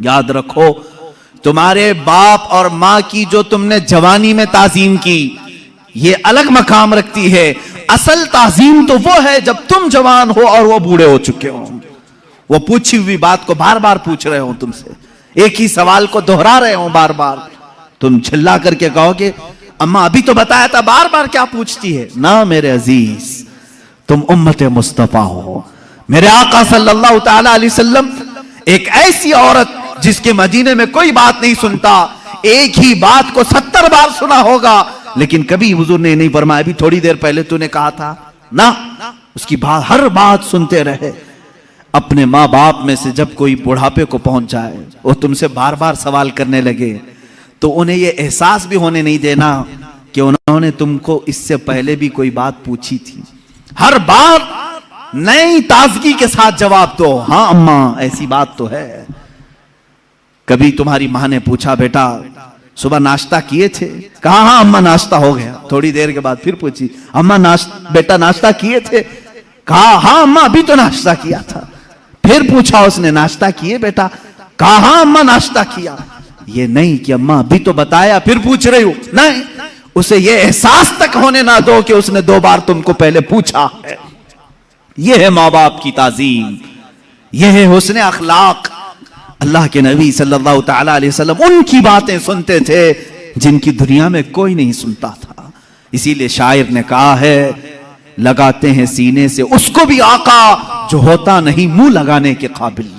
याद रखो, तुम्हारे बाप और माँ की जो तुमने जवानी में ताजीम की, ये अलग मकाम रखती है। असल ताजीम तो वो है जब तुम जवान हो और वो बूढ़े हो चुके हो, वो पूछी हुई बात को बार बार पूछ रहे हो तुमसे, एक ही सवाल को दोहरा रहे हो बार बार। तुम चिल्ला करके कहोगे अम्मा अभी तो बताया था, बार बार क्या पूछती है? ना मेरे अजीज, तुम उम्मत मुस्तफा हो। मेरे आका सल्लल्लाहु ताला अलैहि वसल्लम एक ऐसी औरत जिसके मदीने में कोई बात नहीं सुनता, एक ही बात को 70 बार सुना होगा, लेकिन कभी हुजूर ने नहीं फरमाया अभी थोड़ी देर पहले तूने कहा था ना। उसकी बात, हर बात सुनते रहे। अपने माँ बाप में से जब कोई बुढ़ापे को पहुंच जाए, वो तुमसे बार बार सवाल करने लगे, तो उन्हें यह एहसास भी होने नहीं देना कि उन्होंने तुमको इससे पहले भी कोई बात पूछी थी। हर बार नई ताजगी के साथ जवाब दो, हाँ अम्मा ऐसी बात तो है। कभी तुम्हारी मां ने पूछा बेटा सुबह नाश्ता किए थे? कहा हाँ अम्मा नाश्ता हो गया। थोड़ी देर के बाद फिर पूछी अम्मा बेटा नाश्ता किए थे? कहा हाँ अम्मा अभी तो नाश्ता किया था। फिर पूछा उसने नाश्ता किए बेटा? कहा हाँ अम्मा नाश्ता किया। ये नहीं कि अम्मा अभी तो बताया फिर पूछ रही हो, नहीं, उसे ये एहसास तक होने ना दो कि उसने 2 बार तुमको पहले पूछा है। यह है माँ बाप की ताजीम, यह है हुस्न अखलाक। अल्लाह के नबी सल्लल्लाहु ताला अलैहि वसल्लम उनकी बातें सुनते थे जिनकी दुनिया में कोई नहीं सुनता था। इसीलिए शायर ने कहा है लगाते हैं सीने से उसको भी आका जो होता नहीं मुंह लगाने के काबिल,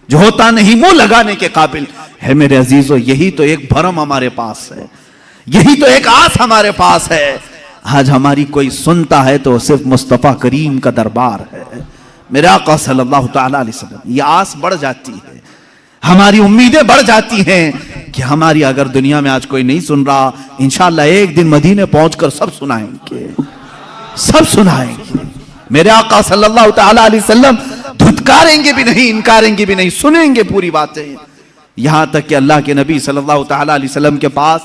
जो होता नहीं मुंह लगाने के काबिल है। मेरे अजीजों, यही तो एक भरम हमारे पास है, यही तो एक आस हमारे पास है। आज हमारी कोई सुनता है तो सिर्फ मुस्तफा करीम का दरबार है, मेरे आका सल्लल्लाहु ताला अलैहि वसल्लम। ये आस बढ़ जाती है, हमारी उम्मीदें बढ़ जाती हैं कि हमारी अगर दुनिया में आज कोई नहीं सुन रहा, इंशाअल्लाह एक दिन मदीने पहुंचकर सब सुनाएंगे, सब सुनाएंगे। मेरे आका सल्लल्लाहु ताला अलैहि वसल्लम धुतकारेंगे भी नहीं, इनकारेंगे भी नहीं, सुनेंगे पूरी बातें। यहां तक कि अल्लाह के नबी सल्लल्लाहु ताला अलैहि वसल्लम के पास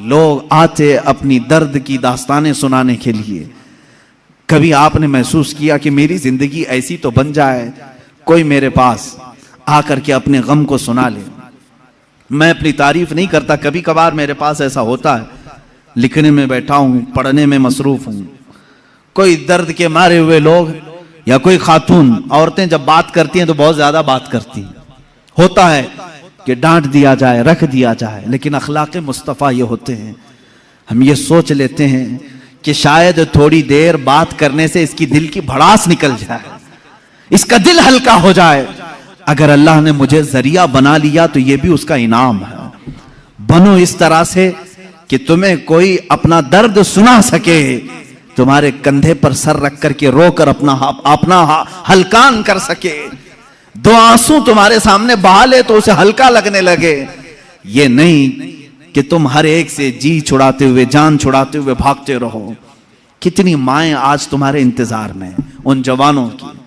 लोग आते अपनी दर्द की दास्तानें सुनाने के लिए। कभी आपने महसूस किया कि मेरी जिंदगी ऐसी तो बन जाए, कोई मेरे पास आकर के अपने गम को सुना ले। मैं अपनी तारीफ नहीं करता, कभी कभार मेरे पास ऐसा होता है, लिखने में बैठा हूं, पढ़ने में मसरूफ हूं, कोई दर्द के मारे हुए लोग या कोई खातून, औरतें जब बात करती हैं तो बहुत ज्यादा बात करती हैं। होता है कि डांट दिया जाए, रख दिया जाए, लेकिन अखलाक मुस्तफ़ा ये होते हैं, हम ये सोच लेते हैं कि शायद थोड़ी देर बात करने से इसकी दिल की भड़ास निकल जाए, इसका दिल हल्का हो जाए। अगर अल्लाह ने मुझे जरिया बना लिया तो ये भी उसका इनाम है। बनो इस तरह से कि तुम्हें कोई अपना दर्द सुना सके, तुम्हारे कंधे पर सर रख करके रोकर अपना हल्कान कर सके, 2 आंसू तुम्हारे सामने बहा ले तो उसे हल्का लगने लगे। ये नहीं कि तुम हर एक से जी छुड़ाते हुए, जान छुड़ाते हुए भागते रहो। कितनी माएं आज तुम्हारे इंतजार में, उन जवानों की।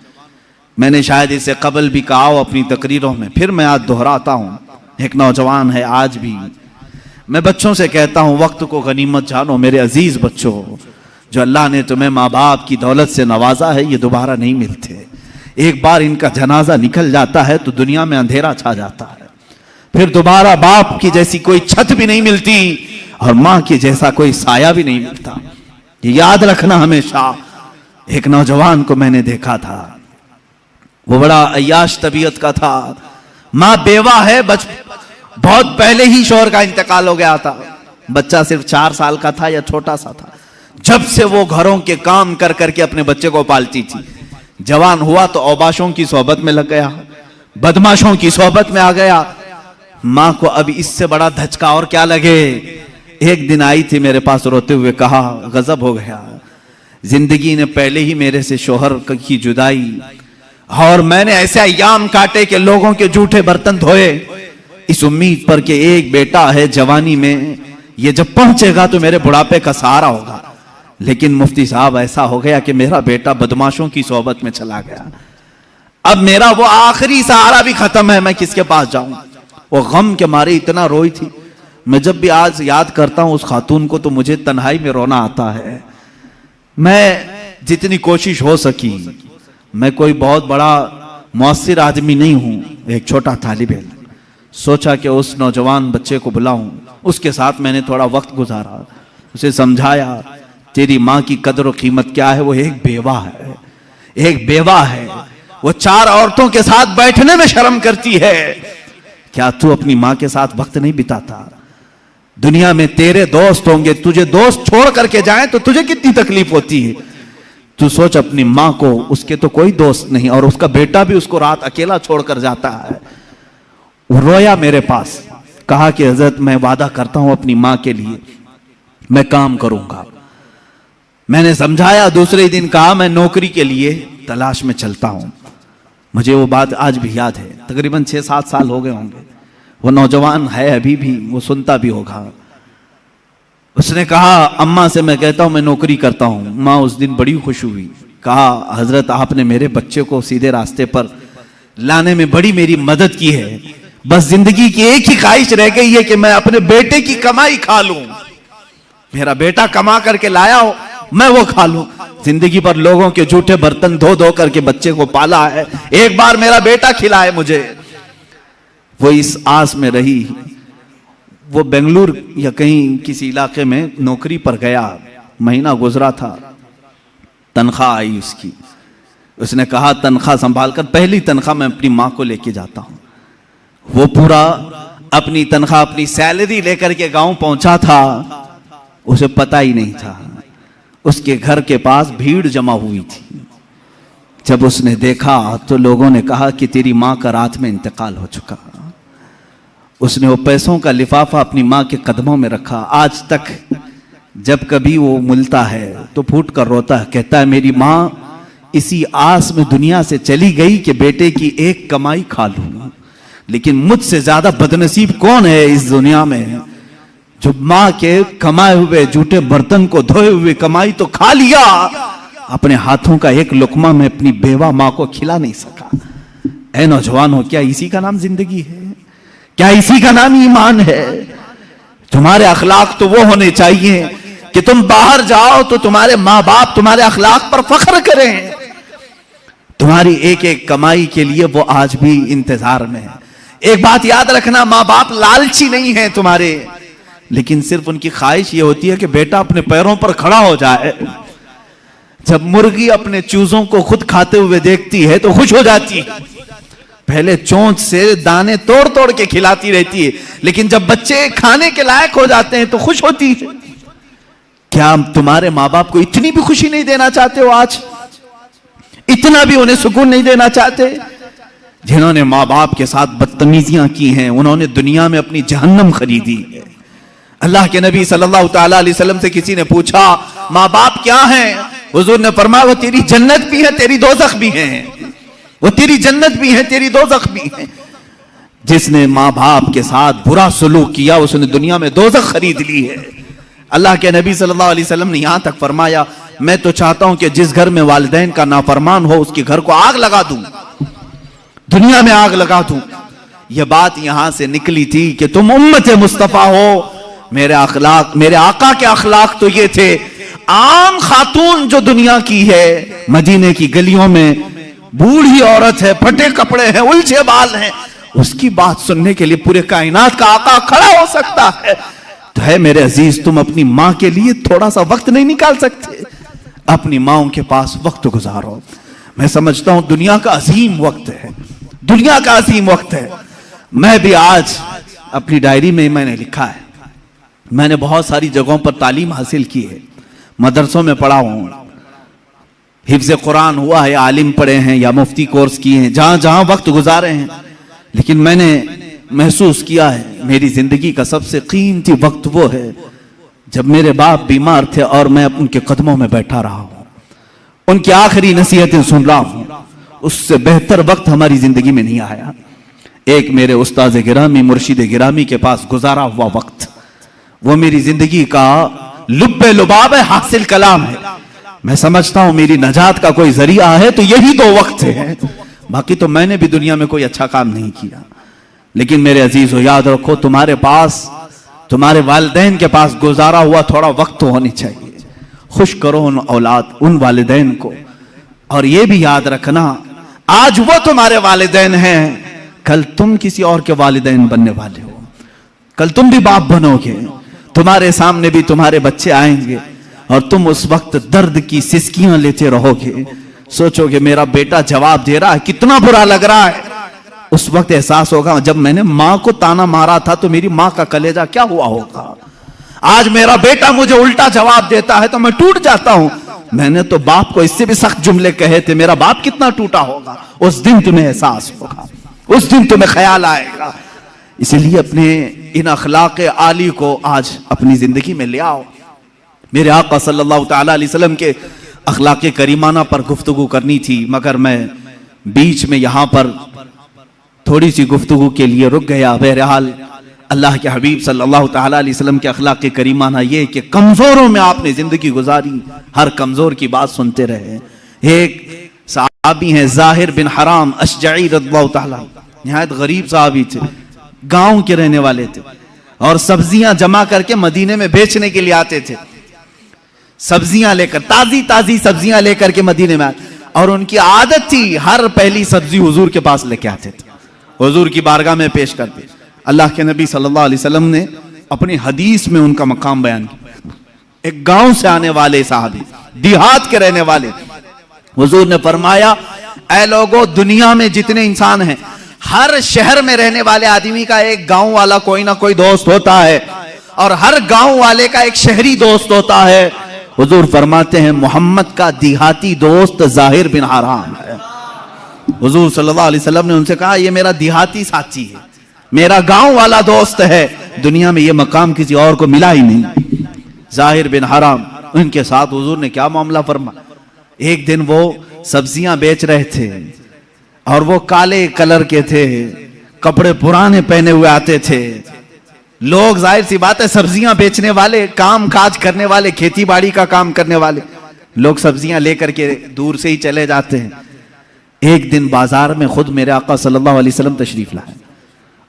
मैंने शायद इसे कबल भी कहा हो अपनी तकरीरों में, फिर मैं आज दोहराता हूं। एक नौजवान है, आज भी मैं बच्चों से कहता हूं वक्त को गनीमत जानो। मेरे अजीज बच्चों, जो अल्लाह ने तुम्हें माँ बाप की दौलत से नवाजा है, ये दोबारा नहीं मिलते। एक बार इनका जनाजा निकल जाता है तो दुनिया में अंधेरा छा जाता है। फिर दोबारा बाप की जैसी कोई छत भी नहीं मिलती और मां के जैसा कोई साया भी नहीं मिलता। ये याद रखना हमेशा। एक नौजवान को मैंने देखा था, वो बड़ा अय्याश तबीयत का था, मां बेवा है, बहुत पहले ही शौहर का इंतकाल हो गया था, बच्चा सिर्फ 4 साल का था या छोटा सा था। जब से वो घरों के काम कर करके अपने बच्चे को पालती थी, जवान हुआ तो औबाशों की सोहबत में लग गया, बदमाशों की सोहबत में आ गया। मां को अब इससे बड़ा धचका और क्या लगे। एक दिन आई थी मेरे पास रोते हुए, कहा गजब हो गया, जिंदगी ने पहले ही मेरे से शोहर की जुदाई, और मैंने ऐसे अय्याम काटे कि लोगों के जूठे बर्तन धोए इस उम्मीद पर कि एक बेटा है जवानी में, ये जब पहुंचेगा तो मेरे बुढ़ापे का सहारा होगा। लेकिन मुफ्ती साहब ऐसा हो गया कि मेरा बेटा बदमाशों की सोहबत में चला गया। अब मेरा वो आखिरी सहारा भी खत्म है, मैं किसके पास जाऊं। वो गम के मारे इतना रोई थी। मैं जब भी आज याद करता हूं उस खातून को तो मुझे तन्हाई में रोना आता है। मैं जितनी कोशिश हो सकी, मैं कोई बहुत बड़ा मुअस्सिर आदमी नहीं हूं, एक छोटा तालिब इल्म, सोचा कि उस नौजवान बच्चे को बुलाऊं। उसके साथ मैंने थोड़ा वक्त गुजारा, उसे समझाया तेरी माँ की कदर और कीमत क्या है। वो एक बेवा है, एक बेवा है, वो 4 औरतों के साथ बैठने में शर्म करती है। क्या तू अपनी माँ के साथ वक्त नहीं बिताता? दुनिया में तेरे दोस्त होंगे, तुझे दोस्त छोड़ करके जाएं तो तुझे कितनी तकलीफ होती है। तू सोच अपनी माँ को, उसके तो कोई दोस्त नहीं और उसका बेटा भी उसको रात अकेला छोड़कर जाता है। वो रोया मेरे पास, कहा कि हजरत मैं वादा करता हूं अपनी माँ के लिए मैं काम करूंगा। मैंने समझाया, दूसरे दिन कहा मैं नौकरी के लिए तलाश में चलता हूं। मुझे वो बात आज भी याद है, तकरीबन 6-7 साल हो गए होंगे। वो नौजवान है अभी भी, वो सुनता भी होगा। उसने कहा अम्मा से मैं कहता हूं मैं नौकरी करता हूं। माँ उस दिन बड़ी खुश हुई, कहा हजरत आपने मेरे बच्चे को सीधे रास्ते पर लाने में बड़ी मेरी मदद की है। बस जिंदगी की एक ही ख्वाहिश रह गई है कि मैं अपने बेटे की कमाई खा लूं। मेरा बेटा कमा करके लाया हो, मैं वो खा लूं। जिंदगी पर लोगों के जूठे बर्तन धो धो करके बच्चे को पाला है, एक बार मेरा बेटा खिलाए मुझे। वो इस आस में रही। वो बेंगलुरु या कहीं किसी इलाके में नौकरी पर गया, महीना गुजरा था, तनख्वाह आई उसकी। उसने कहा तनख्वाह संभाल कर, पहली तनख्वाह मैं अपनी माँ को लेके जाता हूं। वो पूरा अपनी तनख्वाह, अपनी सैलरी लेकर के गांव पहुंचा था, उसे पता ही नहीं था। उसके घर के पास भीड़ जमा हुई थी। जब उसने देखा तो लोगों ने कहा कि तेरी माँ का रात में इंतकाल हो चुका। उसने वो पैसों का लिफाफा अपनी माँ के कदमों में रखा। आज तक जब कभी वो मिलता है तो फूट कर रोता है, कहता है मेरी माँ इसी आस में दुनिया से चली गई कि बेटे की एक कमाई खा लूं। लेकिन मुझसे ज्यादा बदनसीब कौन है इस दुनिया में, जो माँ के कमाए हुए जूठे बर्तन को धोए हुए कमाई तो खा लिया, अपने हाथों का एक लुकमा में अपनी बेवा माँ को खिला नहीं सका। ऐ नौजवानों, क्या इसी का नाम जिंदगी है? क्या इसी का नाम ईमान है? तुम्हारे अखलाक तो वो होने चाहिए कि तुम बाहर जाओ तो तुम्हारे माँ बाप तुम्हारे अखलाक पर फख्र करें। तुम्हारी एक एक कमाई के लिए वो आज भी इंतजार में है। एक बात याद रखना, माँ बाप लालची नहीं है तुम्हारे, लेकिन सिर्फ उनकी ख्वाहिश ये होती है कि बेटा अपने पैरों पर खड़ा हो जाए। जब मुर्गी अपने चूजों को खुद खाते हुए देखती है तो खुश हो जाती है। पहले चोंच से दाने तोड़ तोड़ के खिलाती रहती है, लेकिन जब बच्चे खाने के लायक हो जाते हैं तो खुश होती है। क्या तुम्हारे माँ बाप को इतनी भी खुशी नहीं देना चाहते हो? आज इतना भी उन्हें सुकून नहीं देना चाहते? जिन्होंने माँ बाप के साथ बदतमीजियां की हैं, उन्होंने दुनिया में अपनी जहन्नम खरीदी है। अल्लाह के नबी सल्लल्लाहु ताला अलैहि वसल्लम से किसी ने पूछा माँ बाप क्या हैं? हुजूर ने फरमाया वो तेरी जन्नत भी है, तेरी दोज़ख भी है। वो तेरी जन्नत भी है, तेरी दोज़ख भी है। जिसने माँ बाप के साथ बुरा सलूक किया उसने दुनिया में दोज़ख खरीद ली है। अल्लाह के नबी सल्लल्लाहु अलैहि वसल्लम ने यहां तक फरमाया, मैं तो चाहता हूं कि जिस घर में वालिदैन का नाफरमान हो उसके घर को आग लगा दूं, दुनिया में आग लगा दूं। यह बात यहां से निकली थी कि तुम उम्मत मुस्तफा हो। मेरे अखलाक, मेरे आका के अखलाक तो ये थे। आम खातून जो दुनिया की है, मदीने की गलियों में बूढ़ी औरत है, फटे कपड़े हैं, उलझे बाल हैं, उसकी बात सुनने के लिए पूरे कायनात का आका खड़ा हो सकता है। तो है मेरे अजीज, तुम अपनी मां के लिए थोड़ा सा वक्त नहीं निकाल सकते? अपनी माओं के पास वक्त गुजारो। मैं समझता हूं दुनिया का अजीम वक्त है, दुनिया का अजीम वक्त है। मैं भी आज अपनी डायरी में मैंने लिखा है, मैंने बहुत सारी जगहों पर तालीम हासिल की है, मदरसों में पढ़ा हूं, हिफ्ज़ कुरान हुआ है, आलिम पढ़े हैं या मुफ्ती कोर्स किए हैं, जहां जहां वक्त गुजारे हैं। लेकिन मैंने महसूस किया है मेरी जिंदगी का सबसे कीमती वक्त वो है जब मेरे बाप बीमार थे और मैं उनके कदमों में बैठा रहा हूं, उनकी आखिरी नसीहतें सुन रहा हूं। उससे बेहतर वक्त हमारी जिंदगी में नहीं आया। एक मेरे उस्ताद गिरामी, मुर्शिद गिरामी के पास गुजारा हुआ वक्त, वो मेरी जिंदगी का लुब्बे लुबाब है, हासिल कलाम है। मैं समझता हूं मेरी नजात का कोई जरिया है तो यही दो वक्त है। बाकी तो मैंने भी दुनिया में कोई अच्छा काम नहीं किया। लेकिन मेरे अजीजों, याद रखो, तुम्हारे पास, तुम्हारे वालिदैन के पास गुजारा हुआ थोड़ा वक्त तो होनी चाहिए। खुश करो उन औलाद, उन वालिदैन को। और ये भी याद रखना, आज वो तुम्हारे वालिदैन हैं, कल तुम किसी और के वालिदैन बनने वाले हो। कल तुम भी बाप बनोगे, तुम्हारे सामने भी तुम्हारे बच्चे आएंगे और तुम उस वक्त दर्द की सिसकियां लेते रहोगे। सोचोगे मेरा बेटा जवाब दे रहा है, कितना बुरा लग रहा है। उस वक्त एहसास होगा जब मैंने मां को ताना मारा था तो मेरी मां का कलेजा क्या हुआ होगा। आज मेरा बेटा मुझे उल्टा जवाब देता है तो मैं टूट जाता हूं। मैंने तो बाप को इससे भी सख्त जुमले कहे थे, मेरा बाप कितना टूटा होगा। उस दिन तुम्हें एहसास होगा, उस दिन तुम्हें ख्याल आएगा। इसलिए अपने इन अखलाक आली को आज अपनी जिंदगी में ले आओ। मेरे आका सल्लल्लाहु तआला अलैहि वसल्लम के अखलाक करीमाना पर गुफ्तगू करनी थी, मगर मैं बीच में यहां पर थोड़ी सी गुफ्तगू के लिए रुक गया। बहरहाल अल्लाह के हबीब सल्लल्लाहु तआला अलैहि वसल्लम के अखलाक करीमाना ये कि कमजोरों में आपने जिंदगी गुजारी, हर कमजोर की बात सुनते रहे। एक सहाबी हैं ज़ाहिर बिन हराम अशजई रज़ियल्लाहु तआला, निहायत गरीब सहाबी थे, गांव के रहने वाले थे और सब्जियां जमा करके मदीने में बेचने के लिए आते थे। सब्जियां लेकर, ताजी ताजी सब्जियां लेकर के मदीने में आते, और उनकी आदत थी हर पहली सब्जी हुजूर के पास लेके आते थे, हुजूर की बारगाह में पेश करते। अल्लाह के नबी सल्लल्लाहु अलैहि वसल्लम ने अपनी हदीस में उनका मकाम बयान किया। एक गांव से आने वाले साहबी, देहात के रहने वाले, हुजूर ने फरमाया, ऐ लोगों, दुनिया में जितने इंसान हैं, हर शहर में रहने वाले आदमी का एक गांव वाला कोई ना कोई दोस्त होता है और हर गांव वाले का एक शहरी दोस्त होता है। हुजूर फरमाते हैं मोहम्मद का देहाती दोस्त ज़ाहिर बिन हराम है। हुजूर सल्लल्लाहु अलैहि वसल्लम ने उनसे कहा, ये मेरा देहाती साथी है, मेरा गांव वाला दोस्त है, दुनिया में ये मकाम किसी और को मिला ही नहीं। ज़ाहिर बिन हराम, उनके साथ हुजूर ने क्या मामला फरमाया। एक दिन वो सब्जियां बेच रहे थे और वो काले कलर के थे, कपड़े पुराने पहने हुए आते थे। लोग, जाहिर सी बात है, सब्जियां बेचने वाले, काम काज करने वाले, खेती बाड़ी का काम करने वाले लोग सब्जियां लेकर के दूर से ही चले जाते हैं। एक दिन बाजार में खुद मेरे आका सल्लल्लाहु अलैहि वसल्लम तशरीफ लाए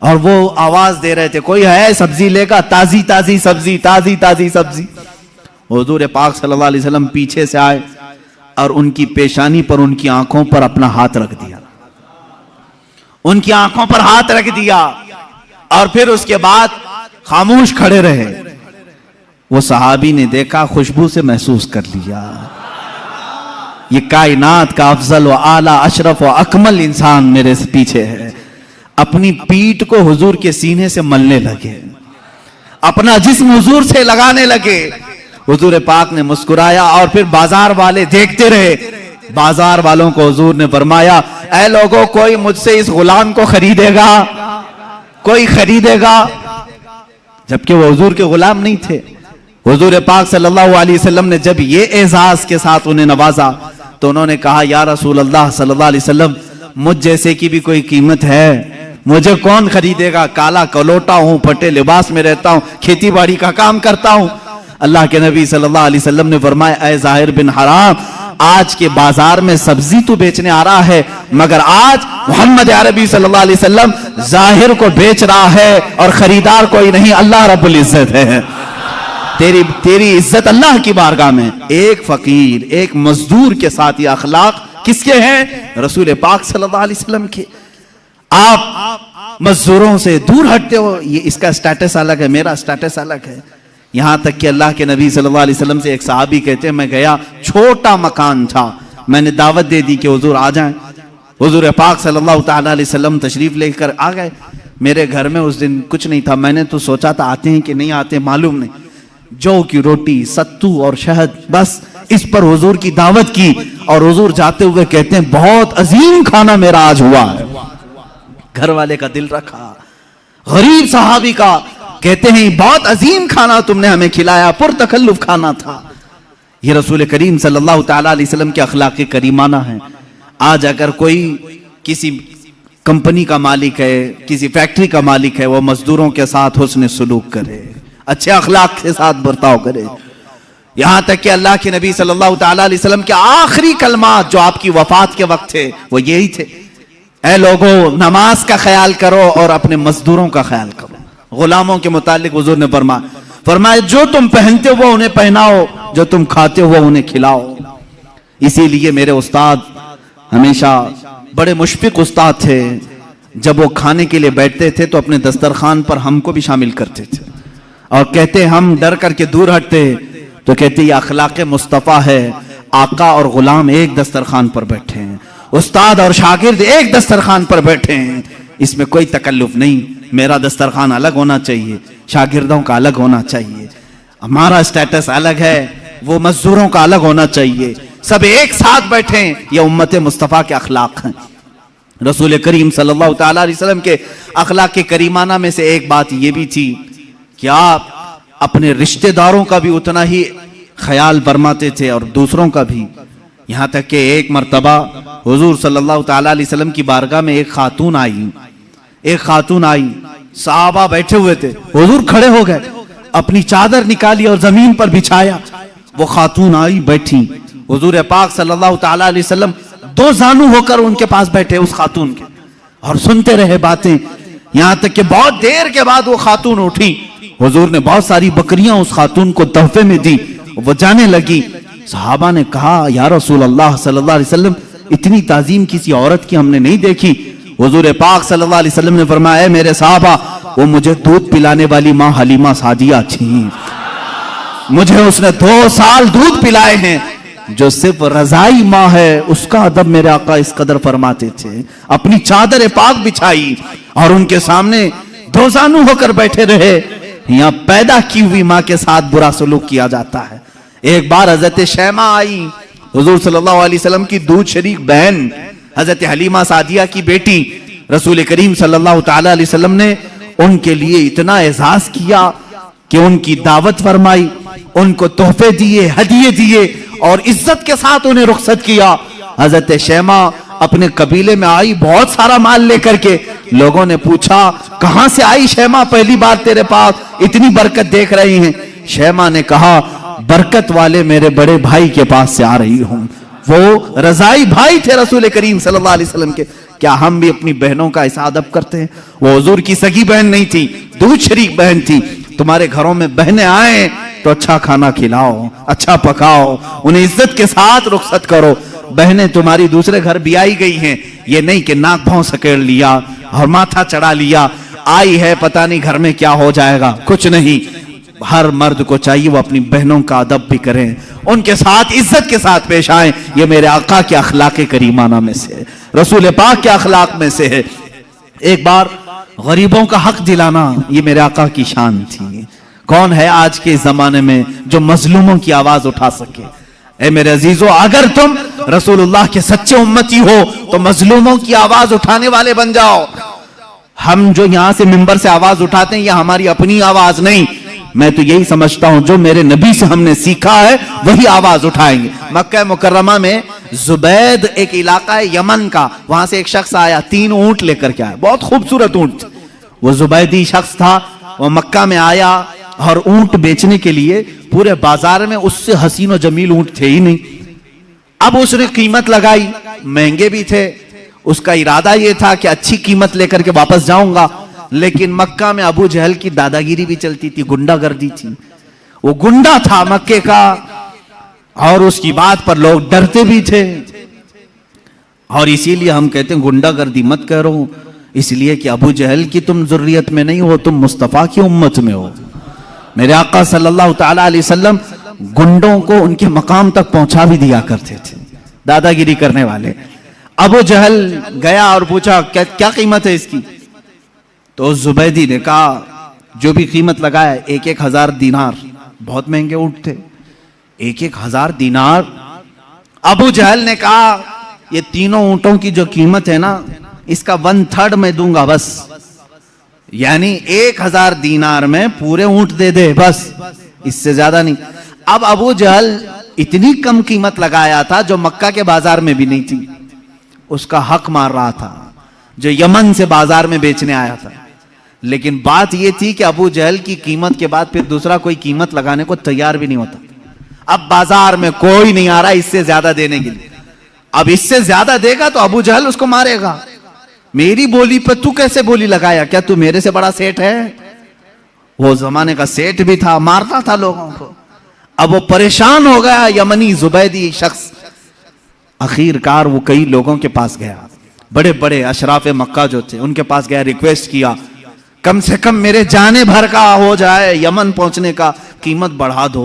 और वो आवाज दे रहे थे, कोई है सब्जी लेगा, ताजी ताजी सब्जी, ताजी ताजी सब्जी। हुजूर पाक सल्लल्लाहु अलैहि वसल्लम पीछे से आए और उनकी पेशानी पर, उनकी आंखों पर अपना हाथ रख दिया, उनकी आंखों पर हाथ रख दिया और फिर उसके बाद खामोश खड़े रहे। वो सहाबी ने देखा, खुशबू से महसूस कर लिया, ये कायनात का अफजल व आला अशरफ व अकमल इंसान मेरे से पीछे है। अपनी पीठ को हुजूर के सीने से मलने लगे, अपना जिस्म हुजूर से लगाने लगे। हुजूर पाक ने मुस्कुराया और फिर बाजार वाले देखते रहे। बाजार वालों को हुजूर ने फरमाया, ऐ लोगों, कोई मुझसे इस गुलाम को खरीदेगा, कोई खरीदेगा। जबकि वो हुजूर के गुलाम नहीं थे। हुजूर पाक सल्लल्लाहु अलैहि वसल्लम ने जब ये एजाज के साथ उन्हें नवाजा तो उन्होंने कहा, या रसूल अल्लाह सल्लल्लाहु अलैहि वसल्लम, मुझ जैसे की भी कोई कीमत है, मुझे कौन खरीदेगा। काला कलोटा हूं, फटे लिबास में रहता हूं, खेती बाड़ी का काम करता हूं। अल्लाह के नबी सल्लल्लाहु अलैहि वसल्लम ने फरमाया, ऐ ज़ाहिर बिन हराम, आज के बाजार में सब्जी तो बेचने आ रहा है, मगर आज मोहम्मद अरबी सल्लल्लाहु अलैहि वसल्लम ज़ाहिर को बेच रहा है और खरीदार कोई नहीं, अल्लाह रब्बुल इज्जत है। तेरी इज्जत अल्लाह की बारगाह में। एक फकीर, एक मजदूर के साथ ये अखलाक किसके हैं? रसूल पाक सल्लल्लाहु अलैहि वसल्लम के। आप मजदूरों से दूर हटते हो, ये इसका स्टेटस अलग है, मेरा स्टेटस अलग है। यहां तक कि अल्लाह के नबी सल्लल्लाहु अलैहि वसल्लम से एक सहाबी कहते हैं, मैं गया, छोटा मकान था, मैंने दावत दे दी कि हुजूर आ जाएं। हुजूर पाक सल्लल्लाहु ताला अलैहि वसल्लम तशरीफ लेकर आ गए। मेरे घर में उस दिन कुछ नहीं था, मैंने तो सोचा था आते हैं कि नहीं आते मालूम नहीं। जौ की रोटी, सत्तू और शहद, बस इस पर हुजूर की दावत की। और हुजूर जाते हुए कहते हैं, बहुत अजीम खाना मेरा आज हुआ है। घर वाले का दिल रखा, गरीब सहाबी का, कहते हैं बहुत अजीम खाना तुमने हमें खिलाया, पुरतकल्लुफ खाना था। ये रसूल करीम सल्लल्लाहु ताला अलैहि वसल्लम के अखलाक करीमाना है। आज अगर कोई किसी कंपनी का मालिक है, किसी फैक्ट्री का मालिक है, वो मजदूरों के साथ हुस्न सुलूक करे, अच्छे अखलाक के साथ बर्ताव करे। यहां तक कि अल्लाह के नबी सल्लल्लाहु ताला अलैहि वसल्लम के आखिरी कलमात जो आपकी वफात के वक्त थे वो यही थे, ऐ लोगों नमाज का ख्याल करो और अपने मजदूरों का ख्याल करो। गुलामों के मुतालिक हुजूर ने फरमाया जो तुम पहनते हो उन्हें पहनाओ, जो तुम खाते हो उन्हें खिलाओ। इसीलिए मेरे उस्ताद हमेशा बड़े मुशफिक उस्ताद थे। जब वो खाने के लिए बैठते थे तो अपने दस्तरखान पर हमको भी शामिल करते थे और कहते हम डर करके दूर हटते तो कहते ये अखलाक मुस्तफ़ा है, आका और गुलाम एक दस्तरखान पर बैठे हैं, उस्ताद और शागिर्द एक दस्तरखान पर बैठे हैं, इसमें कोई तकल्लुफ नहीं। मेरा दस्तरखान अलग होना चाहिए, शागिर्दों का अलग होना चाहिए, हमारा स्टेटस अलग है, वो मजदूरों का अलग होना चाहिए, सब एक साथ बैठे। ये उम्मत मुस्तफ़ा के अखलाक हैं। रसूल करीम सल्लल्लाहु ताला अलैहि वसल्लम के अखलाक के करीमाना में से एक बात ये भी थी कि आप अपने रिश्तेदारों का भी उतना ही ख्याल फरमाते थे और दूसरों का भी। यहां तक कि एक मर्तबा हुजूर सल्लल्लाहु ताला अलैहि वसल्लम की बारगाह में एक खातून आई, सहाबा बैठे हुए थे, हुजूर खड़े हो गए, अपनी चादर निकाली और जमीन पर बिछाया। वो खातून आई, बैठी, हुजूर पाक सल्लल्लाहु ताला अलैहि वसल्लम दो जानू होकर उनके पास बैठे उस खातून के और सुनते रहे बातें। यहां तक कि बहुत देर के बाद वो खातून उठी, हुजूर ने बहुत सारी बकरियां उस खातून को तोहफे में दी, वो जाने लगी। सहाबा ने कहा, या रसूल अल्लाह सल्लल्लाहु अलैहि वसल्लम, इतनी ताजीम किसी औरत की हमने नहीं देखी। हुजूर पाक सल्लल्लाहु अलैहि वसल्लम ने फरमाया, मेरे साहबा, वो मुझे दूध पिलाने वाली माँ हलीमा सादिया थी, मुझे उसने 2 साल दूध पिलाए हैं। जो सिर्फ रजाई माँ है उसका अदब मेरे आका इस कदर फरमाते थे। अपनी चादर पाक बिछाई और उनके सामने दो जानू होकर बैठे रहे। यहाँ पैदा की हुई माँ के साथ बुरा सलूक किया जाता है। एक बार हजरत शैमा आई, हुजूर सल्लल्लाहु अलैहि वसल्लम की दूध शरीक बहन, हजरत हलीमा सादिया की बेटी। रसूल करीम सल्लल्लाहु ताला अलैहि वसल्लम ने उनके लिए इतना एजाज किया कि उनकी दावत फरमाई, उनको तोहफे दिए, हदिये दिए और इज्जत के साथ उन्हें रुखसत किया। हजरत शैमा अपने कबीले में आई बहुत सारा माल लेकर के। लोगों ने पूछा, कहां से आई शैमा, पहली बार तेरे पास, इतनी बरकत देख रही हैं। शैमा ने कहा, बरकत वाले मेरे बड़े भाई के पास से आ रही हूं। वो रजाई भाई थे रसूल करीम सल्लल्लाहु अलैहि वसल्लम के। क्या हम भी अपनी बहनों का ऐसा अदब करते हैं? वो हुजूर की सगी बहन नहीं थी, दूध शरीक बहन थी। तुम्हारे घरों में बहनें आए तो अच्छा खाना खिलाओ, अच्छा पकाओ, उन्हें इज्जत के साथ रुखसत करो। बहनें तुम्हारी दूसरे घर भी आई गई हैं, ये नहीं कि नाक भाव सकेड़ लिया और माथा चढ़ा लिया, आई है पता नहीं घर में क्या हो जाएगा, कुछ नहीं। हर मर्द को चाहिए वो अपनी बहनों का अदब भी करें, उनके साथ इज्जत के साथ पेश आए। ये मेरे आका के अखलाक करीमाना में से है, रसूल पाक के अखलाक में से है। एक बार गरीबों का हक दिलाना ये मेरे आका की शान थी। कौन है आज के जमाने में जो मजलूमों की आवाज उठा सके? ए मेरे अजीजों, अगर तुम रसूलुल्लाह के सच्चे उम्मती हो तो मजलूमों की आवाज उठाने वाले बन जाओ। हम जो यहां से मिंबर से आवाज उठाते हैं, यह हमारी अपनी आवाज नहीं। मैं तो यही समझता हूं जो मेरे नबी से हमने सीखा है वही आवाज उठाएंगे। मक्का मुकर्रमा में जुबैद एक इलाका है यमन का, वहां से एक शख्स आया, 3 ऊंट लेकर के आया, बहुत खूबसूरत ऊंट। वो जुबैदी शख्स था, वो मक्का में आया और ऊंट बेचने के लिए पूरे बाजार में उससे हसीन और जमील ऊंट थे ही नहीं। अब उसने कीमत लगाई, महंगे भी थे। उसका इरादा यह था कि अच्छी कीमत लेकर के वापस जाऊंगा, लेकिन मक्का में अबू जहल की दादागिरी भी चलती थी, गुंडागर्दी थी। वो गुंडा था मक्के का और उसकी बात पर लोग डरते भी थे। और इसीलिए हम कहते हैं गुंडागर्दी मत करो, इसलिए कि अबू जहल की तुम जुर्रियत में नहीं हो, तुम मुस्तफ़ा की उम्मत में हो। मेरे आका सल्लल्लाहु ताला अलैहि वसल्लम गुंडों को उनके मकाम तक पहुंचा भी दिया करते थे, दादागिरी करने वाले। अबू जहल गया और पूछा क्या क्या कीमत है इसकी? तो जुबैदी ने कहा जो भी कीमत लगाया 1,000 दीनार, बहुत महंगे ऊंट थे, 1,000 दीनार। अबू जहल ने कहा ये तीनों ऊंटों की जो कीमत है ना, इसका 1/3 मैं दूंगा बस, यानी 1,000 दीनार में पूरे ऊंट दे दे बस, इससे ज्यादा नहीं। अब अबू जहल इतनी कम कीमत लगाया था जो मक्का के बाजार में भी नहीं थी, उसका हक मार रहा था, जो यमन से बाजार में बेचने आया था। लेकिन बात यह थी कि अबू जहल की कीमत के बाद फिर दूसरा कोई कीमत लगाने को तैयार भी नहीं होता। अब बाजार में कोई नहीं आ रहा इससे ज्यादा देने के लिए, अब इससे ज्यादा देगा तो अबू जहल उसको मारेगा। मेरी बोली पर तू कैसे बोली लगाया, क्या तू मेरे से बड़ा सेठ है? वो जमाने का सेठ भी था, मारता था लोगों को। अब वो परेशान हो गया, यमनी जुबैदी शख्स। आखिरकार वो कई लोगों के पास गया, बड़े बड़े अशराफ मक्का जो थे उनके पास गया, रिक्वेस्ट किया कम से कम मेरे जाने भर का हो जाए, यमन पहुंचने का कीमत बढ़ा दो,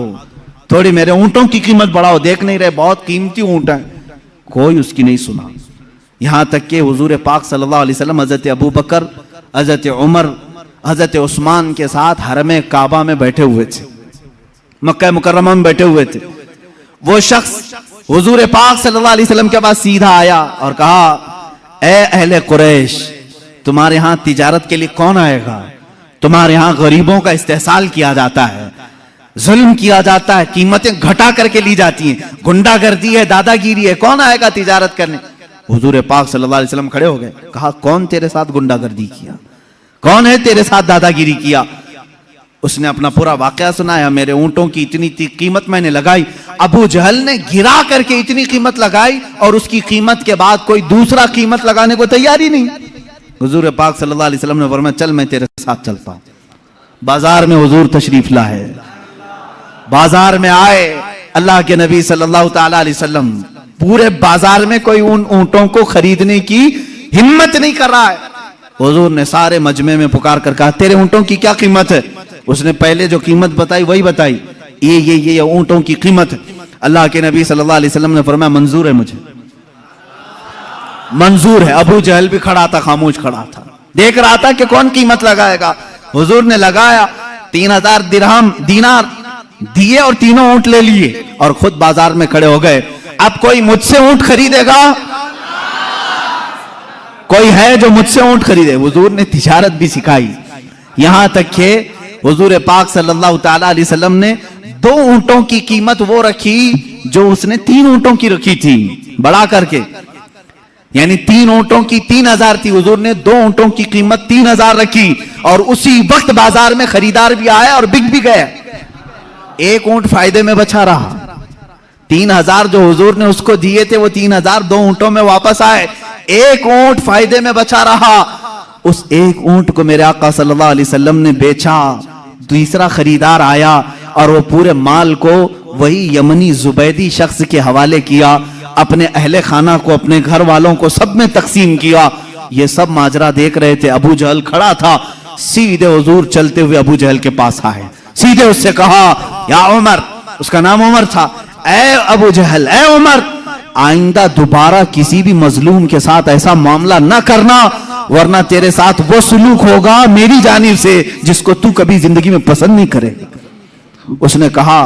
थोड़ी मेरे ऊंटों की कीमत बढ़ाओ, देख नहीं रहे बहुत कीमती ऊंट है। कोई उसकी नहीं सुना। यहां तक कि हुजूर पाक सल्लल्लाहु अलैहि वसल्लम हजरत अबू बकर, हजरत उमर, हजरत उस्मान के साथ हरम काबा में बैठे हुए थे, मक्का मुकर्रमा में बैठे हुए थे। वो शख्स हुजूर पाक सल्लल्लाहु अलैहि वसल्लम के पास सीधा आया और कहा ए अहले कुरैश, तुम्हारे यहां तिजारत के लिए कौन आएगा? तुम्हारे यहां गरीबों का इस्तेहसाल किया जाता है, जुल्म किया जाता है, कीमतें घटा करके ली जाती हैं, गुंडागर्दी है, दादागिरी है, कौन आएगा तिजारत करने? हुजूर पाक सल्लल्लाहु अलैहि वसल्लम खड़े हो गए, कहा कौन तेरे साथ गुंडागर्दी किया, कौन है तेरे साथ दादागिरी किया? उसने अपना पूरा वाकया सुनाया, मेरे ऊंटों की इतनी कीमत मैंने लगाई, अबू जहल ने गिरा करके इतनी कीमत लगाई और उसकी कीमत के बाद कोई दूसरा कीमत लगाने को तैयार ही नहीं। हुजूर पाक सल्लल्लाहु अलैहि वसल्लम ने फरमाया चल मैं तेरे साथ चलता हूं। बाजार में हुजूर तशरीफ लाए, बाजार में आए अल्लाह के नबी सल्लल्लाहु ताला अलैहि वसल्लम, पूरे बाजार में कोई उन ऊंटों को खरीदने की हिम्मत नहीं कर रहा है। हुजूर ने सारे मजमे में पुकार कर कहा तेरे ऊंटों की क्या कीमत है? उसने पहले जो कीमत बताई वही बताई, ये ऊंटों की कीमत है। अल्लाह के नबी सल्लल्लाहु अलैहि वसल्लम ने फरमाया मंजूर है, मुझे मंजूर है। अबू जहल भी खड़ा था, खामोश खड़ा था, देख रहा था कि कौन कीमत लगाएगा। हुजूर ने लगाया, 3,000 दीनार दिए और तीनों ऊंट ले लिए और खुद बाजार में खड़े हो गए। अब कोई मुझसे ऊंट खरीदेगा? कोई है जो मुझसे ऊंट खरीदे? हुजूर ने तिजारत भी सिखाई, यहां तक कि हुजूर पाक सल्लल्लाहु ताला अलैहि वसल्लम ने 2 ऊंटों की कीमत वो रखी जो उसने 3 ऊंटों की रखी थी, बढ़ा करके, यानी 3 ऊंटों की 3,000 थी, हुजूर ने 2 ऊंटों की कीमत 3,000 रखी और उसी वक्त बाजार में खरीदार भी आया और बिक भी गया। एक ऊंट फायदे में बचा रहा, 3,000 जो हुजूर ने उसको दिए थे वो 3,000 2 ऊंटों में वापस आए, एक ऊंट फायदे में बचा रहा। उस एक ऊंट को मेरे आका सल्लल्लाहु अलैहि वसल्लम ने बेचा, दूसरा खरीदार आया और वो पूरे माल को वही यमनी जुबैदी शख्स के हवाले किया, अपने अहले खाना को, अपने घर वालों को सब में तकसीम किया। ये सब माजरा देख रहे थे। अबू जहल खड़ा था, सीधे हुजूर चलते हुए अबू जहल के पास आए, सीधे उससे कहा या उमर, उसका नाम उमर था, ए अबू जहल, ए उमर, आइंदा दोबारा किसी भी मजलूम के साथ ऐसा मामला ना करना, वरना तेरे साथ वो सुलूक होगा मेरी जानिब से जिसको तू कभी जिंदगी में पसंद नहीं करेगा। उसने कहा